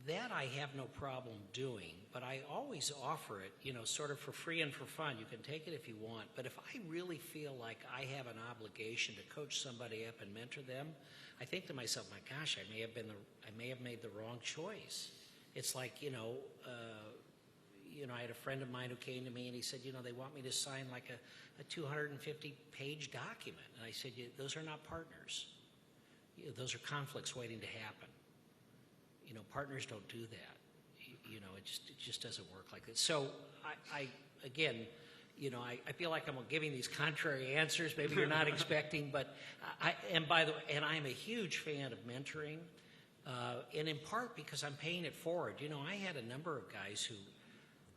That I have no problem doing, but I always offer it, sort of for free and for fun. You can take it if you want, but if I really feel like I have an obligation to coach somebody up and mentor them, I think to myself, my gosh, I may have made the wrong choice. It's like, I had a friend of mine who came to me and he said, they want me to sign like a 250-page document. And I said, those are not partners. Those are conflicts waiting to happen. Partners don't do that. It just doesn't work like that. So I feel like I'm giving these contrary answers. Maybe you're not expecting, but I'm a huge fan of mentoring, and in part because I'm paying it forward. I had a number of guys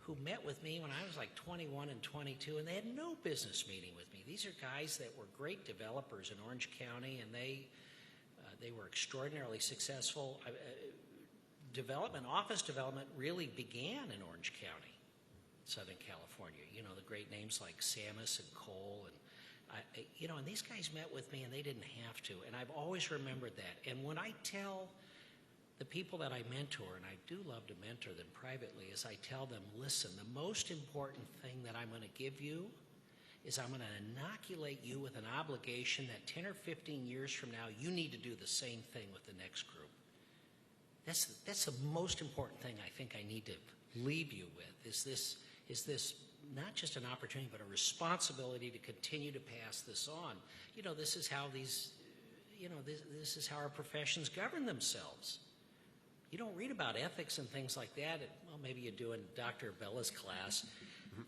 who met with me when I was like 21 and 22, and they had no business meeting with me. These are guys that were great developers in Orange County, and they were extraordinarily successful. Office development really began in Orange County, Southern California. You know, the great names like Samus and Cole, and these guys met with me and they didn't have to, and I've always remembered that. And when I tell the people that I mentor, and I do love to mentor them privately, is I tell them, listen, the most important thing that I'm going to give you is I'm going to inoculate you with an obligation that 10 or 15 years from now, you need to do the same thing with the next group. That's the most important thing I think I need to leave you with, is this not just an opportunity, but a responsibility to continue to pass this on. You know, this is how this is how our professions govern themselves. You don't read about ethics and things like that. Well, maybe you do in Dr. Bella's class.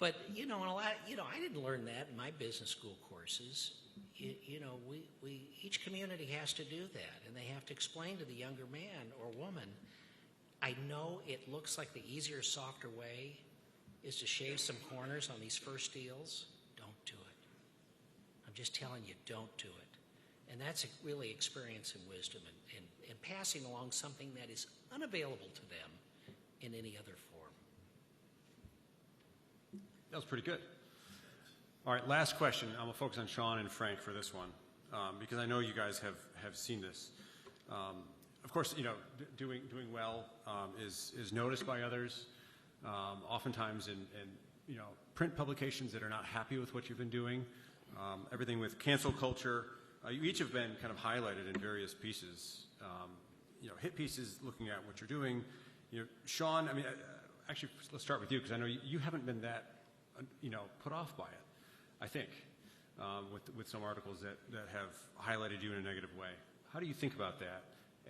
But, I didn't learn that in my business school courses. Each community has to do that, and they have to explain to the younger man or woman, I know it looks like the easier, softer way is to shave some corners on these first deals. Don't do it. I'm just telling you, don't do it. And that's really experience and wisdom and passing along something that is unavailable to them in any other form. That was pretty good. All right, last question. I'm going to focus on Sean and Frank for this one, because I know you guys have seen this. Of course, doing well is noticed by others. Oftentimes in print publications that are not happy with what you've been doing. Everything with cancel culture. You each have been kind of highlighted in various pieces. Hit pieces looking at what you're doing. Sean, actually, let's start with you, because I know you haven't been that put off by it, I think, with some articles that have highlighted you in a negative way. How do you think about that?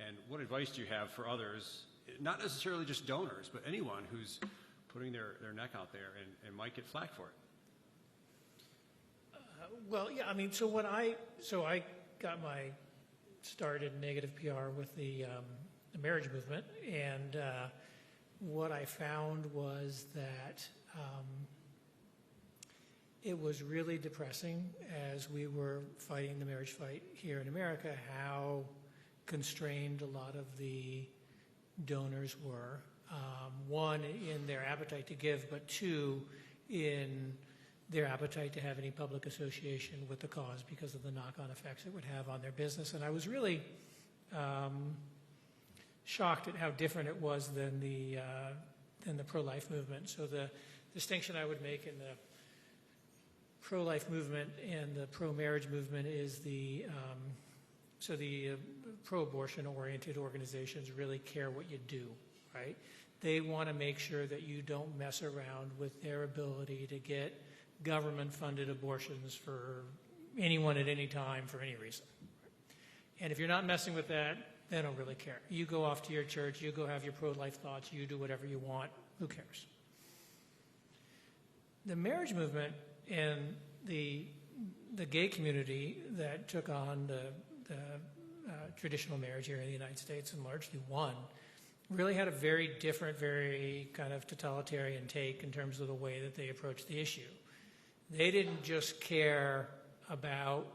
And what advice do you have for others, not necessarily just donors, but anyone who's putting their neck out there and might get flack for it? So I got my start in negative PR with the marriage movement, and what I found was that it was really depressing as we were fighting the marriage fight here in America, how constrained a lot of the donors were. One, in their appetite to give, but two, in their appetite to have any public association with the cause because of the knock-on effects it would have on their business. And I was really shocked at how different it was than the pro-life movement. So the distinction I would make in the pro-life movement and the pro-marriage movement is the pro-abortion oriented organizations really care what you do, right? They want to make sure that you don't mess around with their ability to get government-funded abortions for anyone at any time for any reason. And if you're not messing with that, they don't really care. You go off to your church, you go have your pro-life thoughts, you do whatever you want, who cares? The marriage movement and the gay community that took on the traditional marriage here in the United States and largely won, really had a very different, very kind of totalitarian take in terms of the way that they approached the issue. They didn't just care about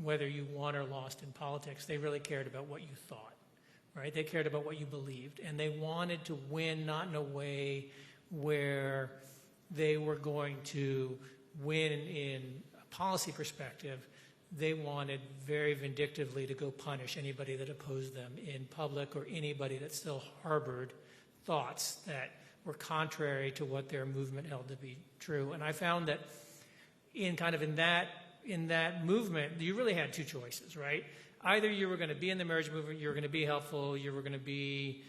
whether you won or lost in politics. They really cared about what you thought, right? They cared about what you believed. And they wanted to win not in a way where they were going to win in a policy perspective. They wanted very vindictively to go punish anybody that opposed them in public or anybody that still harbored thoughts that were contrary to what their movement held to be true. And I found that in that movement, you really had two choices, right? Either you were going to be in the marriage movement, you were going to be helpful, you were going to be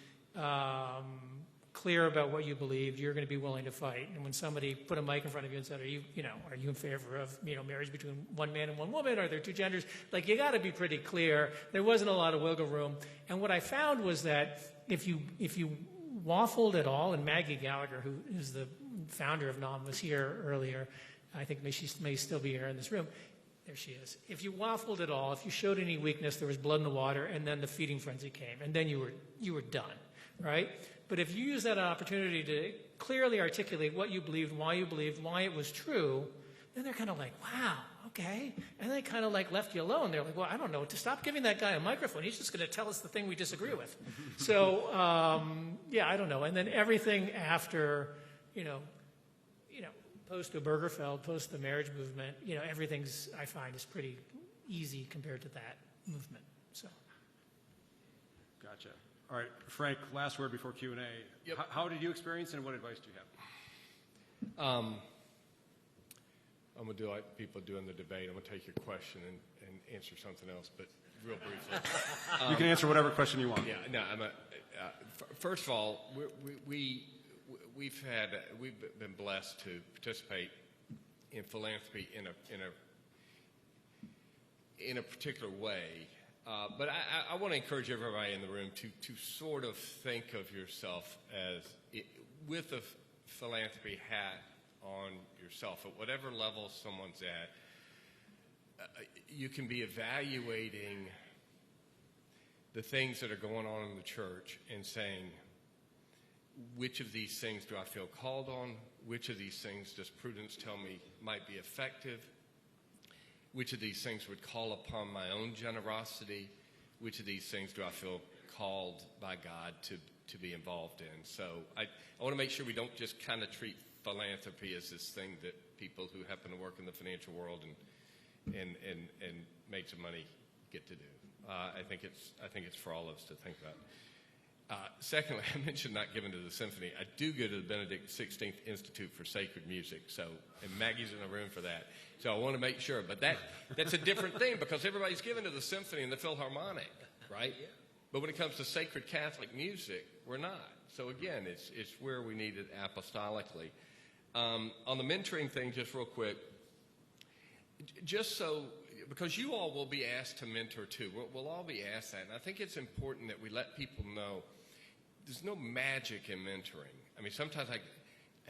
clear about what you believed, you're going to be willing to fight. And when somebody put a mic in front of you and said, are you in favor of, marriage between one man and one woman? Are there two genders? Like, you got to be pretty clear. There wasn't a lot of wiggle room. And what I found was that if you waffled at all, and Maggie Gallagher, who is the founder of NOM, was here earlier, I think she may still be here in this room. There she is. If you waffled at all, if you showed any weakness, there was blood in the water, and then the feeding frenzy came, and then you were done, right? But if you use that opportunity to clearly articulate what you believed, why it was true, then they're kind of like, wow, okay. And they kind of like left you alone. They're like, well, I don't know. To stop giving that guy a microphone. He's just going to tell us the thing we disagree with. So, yeah, I don't know. And then everything after, post Obergefell, post the marriage movement, everything's, I find, is pretty easy compared to that movement. So. Gotcha. All right, Frank, last word before Q&A. Yep. How did you experience and what advice do you have? I'm going to do like people do in the debate. I'm going to take your question and answer something else, but real briefly. You can answer whatever question you want. Yeah, no, first of all, we've been blessed to participate in philanthropy in a particular way. But I want to encourage everybody in the room to sort of think of yourself as with a philanthropy hat on yourself at whatever level someone's at. You can be evaluating the things that are going on in the church and saying, which of these things do I feel called on? Which of these things does prudence tell me might be effective? Which of these things would call upon my own generosity? Which of these things do I feel called by God to be involved in? So I want to make sure we don't just kind of treat philanthropy as this thing that people who happen to work in the financial world and make some money get to do. I think it's for all of us to think about. Secondly, I mentioned not giving to the symphony. I do go to the Benedict XVI Institute for Sacred Music, and Maggie's in the room for that. So I want to make sure. But that's a different thing because everybody's given to the symphony and the Philharmonic, right? Yeah. But when it comes to sacred Catholic music, we're not. So again, it's where we need it apostolically. On the mentoring thing, just real quick, because you all will be asked to mentor too. We'll all be asked that. And I think it's important that we let people know there's no magic in mentoring. I mean, sometimes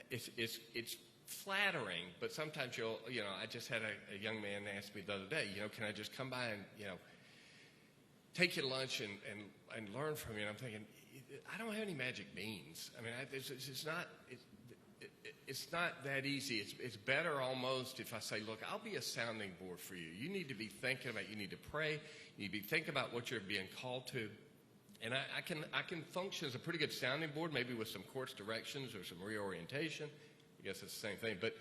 it's flattering, but sometimes I just had a young man ask me the other day, can I just come by and, take you to lunch and learn from you? And I'm thinking, I don't have any magic beans. I mean, it's not that easy. It's better almost if I say, look, I'll be a sounding board for you. You need to be thinking about, you need to pray, you need to be thinking about what you're being called to. And I can function as a pretty good sounding board, maybe with some course directions or some reorientation. I guess it's the same thing. But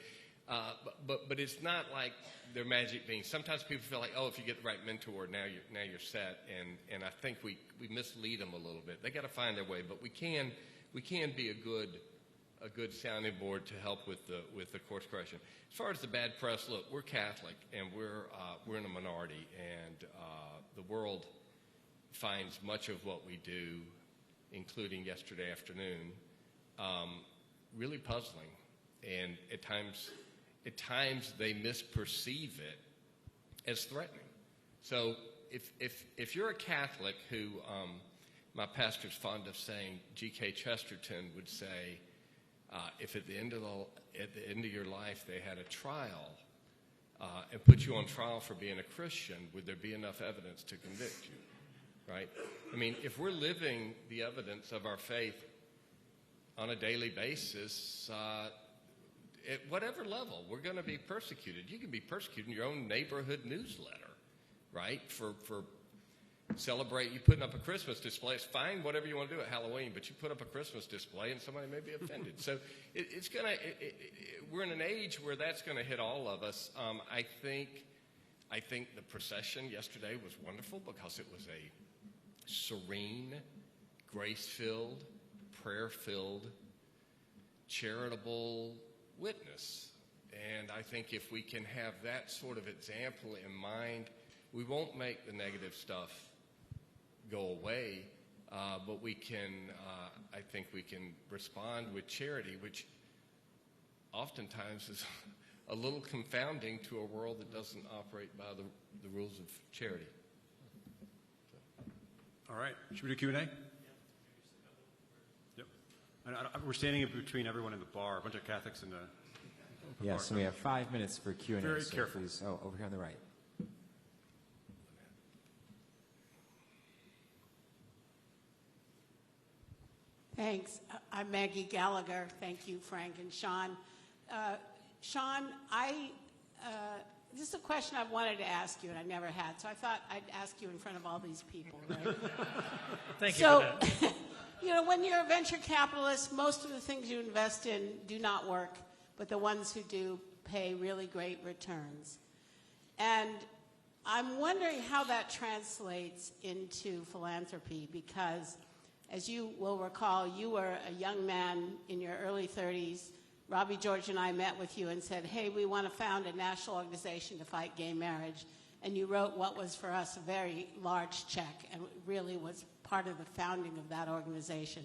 it's not like they're magic beans. Sometimes people feel like, if you get the right mentor, now you're set. And I think we mislead them a little bit. They got to find their way. But we can be a good sounding board to help with the course correction. As far as the bad press, look, we're Catholic and we're in a minority, and the world finds much of what we do, including yesterday afternoon, really puzzling, and at times they misperceive it as threatening. So if you're a Catholic who my pastor's fond of saying, G.K. Chesterton would say, if at the end of your life they had a trial and put you on trial for being a Christian, would there be enough evidence to convict you? Right? I mean, if we're living the evidence of our faith on a daily basis, at whatever level, we're going to be persecuted. You can be persecuted in your own neighborhood newsletter, right? For you putting up a Christmas display. It's fine, whatever you want to do at Halloween, but you put up a Christmas display and somebody may be offended. So we're in an age where that's going to hit all of us. I think the procession yesterday was wonderful because it was a serene, grace-filled, prayer-filled, charitable witness. And I think if we can have that sort of example in mind, we won't make the negative stuff go away, but we can, I think we can respond with charity, which oftentimes is a little confounding to a world that doesn't operate by the rules of charity. All right. Should we do Q&A? Yep. We're standing in between everyone in the bar, a bunch of Catholics in the Yes, so we have 5 minutes for Q&A. Very careful. Please, over here on the right. Thanks. I'm Maggie Gallagher. Thank you, Frank and Sean. Sean, this is a question I've wanted to ask you and I never had, so I thought I'd ask you in front of all these people, right? Thank you for that. You know, when you're a venture capitalist, most of the things you invest in do not work, but the ones who do pay really great returns. And I'm wondering how that translates into philanthropy, because as you will recall, you were a young man in your early 30s. Robbie George and I met with you and said, hey, we want to found a national organization to fight gay marriage. And you wrote what was for us a very large check and really was part of the founding of that organization.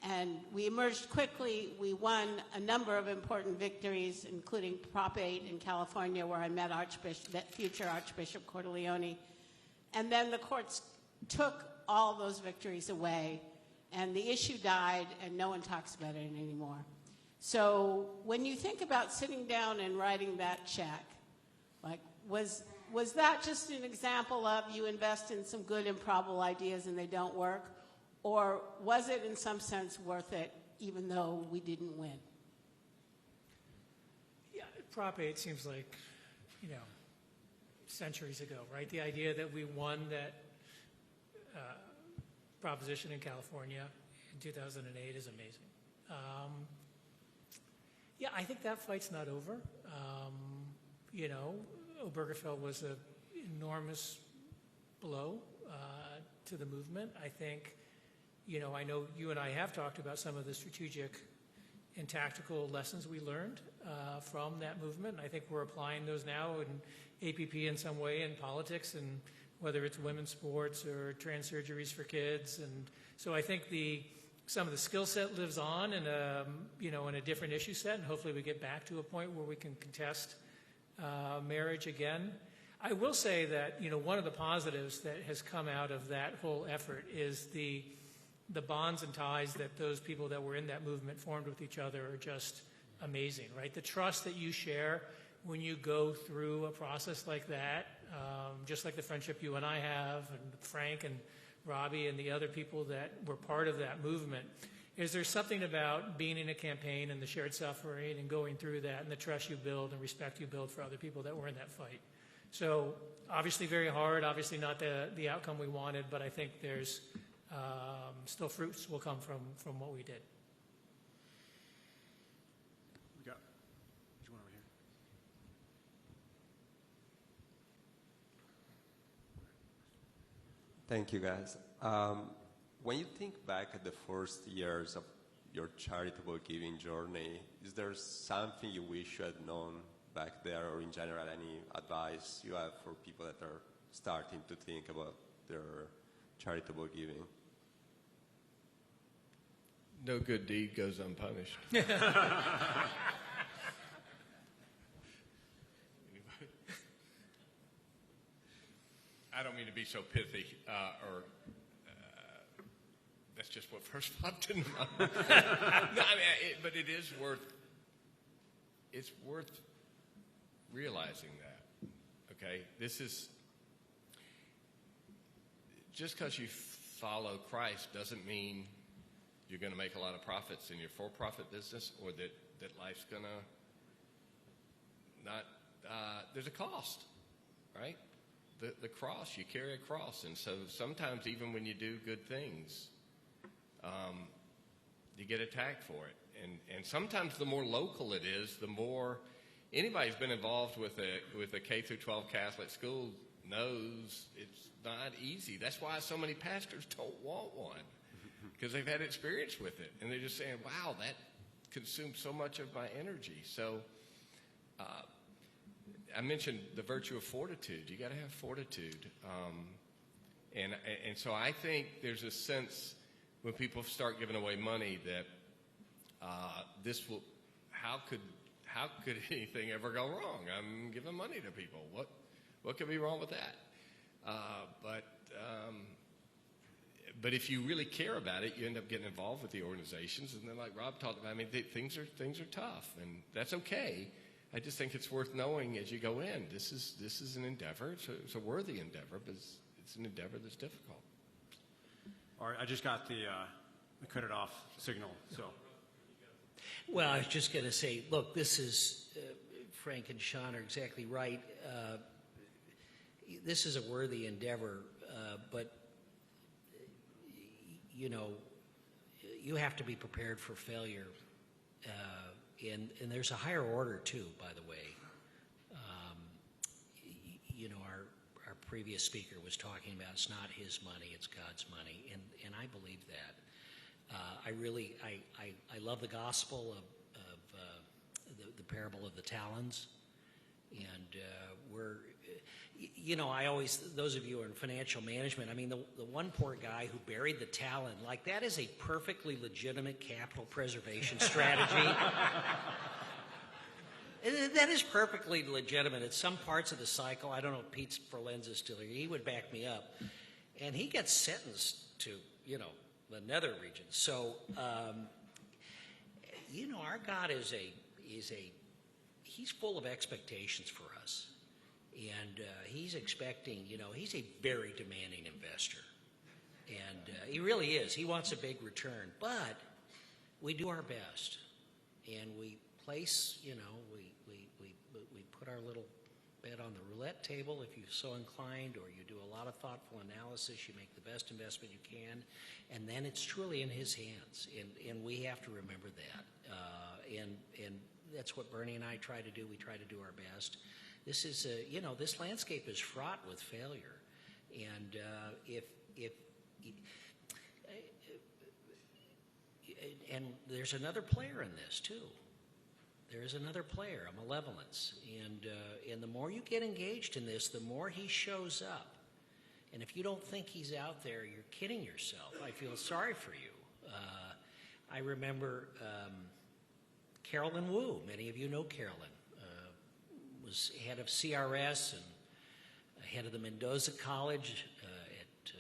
And we emerged quickly. We won a number of important victories, including Prop 8 in California, where I met future Archbishop Cordileone. And then the courts took all those victories away, and the issue died, and no one talks about it anymore. So when you think about sitting down and writing that check, like, was that just an example of you invest in some good improbable ideas and they don't work? Or was it in some sense worth it, even though we didn't win? Yeah, Prop 8 seems like, centuries ago, right? The idea that we won that proposition in California in 2008 is amazing. Yeah, I think that fight's not over. Obergefell was an enormous blow to the movement. I think, I know you and I have talked about some of the strategic and tactical lessons we learned from that movement. And I think we're applying those now in APP in some way in politics, and whether it's women's sports or trans surgeries for kids. And so I think some of the skill set lives on in a different issue set, and hopefully we get back to a point where we can contest marriage again. I will say that, one of the positives that has come out of that whole effort is the bonds and ties that those people that were in that movement formed with each other are just amazing, right? The trust that you share when you go through a process like that, just like the friendship you and I have, and Frank and Robbie and the other people that were part of that movement, is there something about being in a campaign and the shared suffering and going through that and the trust you build and respect you build for other people that were in that fight. So obviously very hard, obviously not the outcome we wanted, but I think there's still fruits will come from what we did. We got, there's one over here. Thank you, guys. When you think back at the first years of your charitable giving journey, is there something you wish you had known back there, or in general, any advice you have for people that are starting to think about their charitable giving? No good deed goes unpunished. I don't mean to be so pithy, that's just what first popped into my mind. No, but it is worth realizing that. Okay, this is just because you follow Christ doesn't mean you're going to make a lot of profits in your for-profit business, or that life's going to not. There's a cost, right? The cross, you carry a cross, and so sometimes even when you do good things, you get attacked for it, and sometimes the more local it is, the more anybody who's been involved with a K through 12 Catholic school knows it's not easy. That's why so many pastors don't want one, because they've had experience with it, and they're just saying, "Wow, that consumes so much of my energy." So. I mentioned the virtue of fortitude. You got to have fortitude, and so I think there's a sense when people start giving away money that this will. How could anything ever go wrong? I'm giving money to people. What could be wrong with that? But if you really care about it, you end up getting involved with the organizations, and then, like Rob talked about, things are tough, and that's okay. I just think it's worth knowing as you go in. This is an endeavor. It's a worthy endeavor, but it's an endeavor that's difficult. All right, I just got the cut it off signal. So, Well, I was just going to say, look, this is, Frank and Sean are exactly right. This is a worthy endeavor, but, you know, you have to be prepared for failure. And there's a higher order, too, by the way. You know, our previous speaker was talking about it's not his money, it's God's money, and I believe that. I love the gospel of the parable of the talents, and you know, I always, those of you who are in financial management, I mean, the one poor guy who buried the talent, like that is a perfectly legitimate capital preservation strategy. That is perfectly legitimate. At some parts of the cycle, I don't know if Pete Ferlenz is still here, he would back me up, and he gets sentenced to, you know, the nether region. So, you know, our God he's full of expectations for us. And he's expecting, you know, he's a very demanding investor. And he really is. He wants a big return. But we do our best. And we place, you know, we put our little bet on the roulette table if you're so inclined, or you do a lot of thoughtful analysis, you make the best investment you can, and then it's truly in his hands. And we have to remember that. And that's what Bernie and I try to do. We try to do our best. This is, you know, this landscape is fraught with failure. And and there's another player in this, too. There is another player, a malevolence. And the more you get engaged in this, the more he shows up. And if you don't think he's out there, you're kidding yourself. I feel sorry for you. I remember Carolyn Wu. Many of you know Carolyn. Was head of CRS and head of the Mendoza College at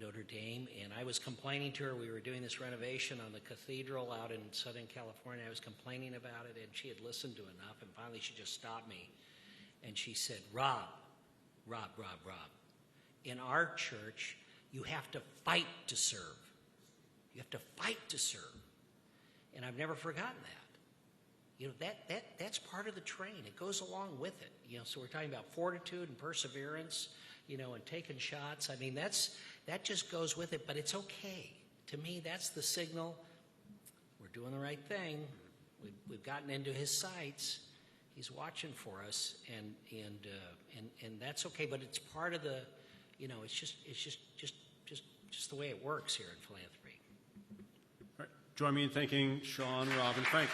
Notre Dame, and I was complaining to her. We were doing this renovation on the cathedral out in Southern California. I was complaining about it, and she had listened to enough, and finally she just stopped me, and she said, Rob, in our church, you have to fight to serve. You have to fight to serve. And I've never forgotten that. You know, that's part of the train. It goes along with it. You know, so we're talking about fortitude and perseverance, you know, and taking shots. I mean, that just goes with it, but it's okay. To me, that's the signal. We're doing the right thing. We've gotten into his sights. He's watching for us, and that's okay. But it's part of the, you know, it's just the way it works here in philanthropy. all right. Join me in thanking Sean, Rob, and Frank.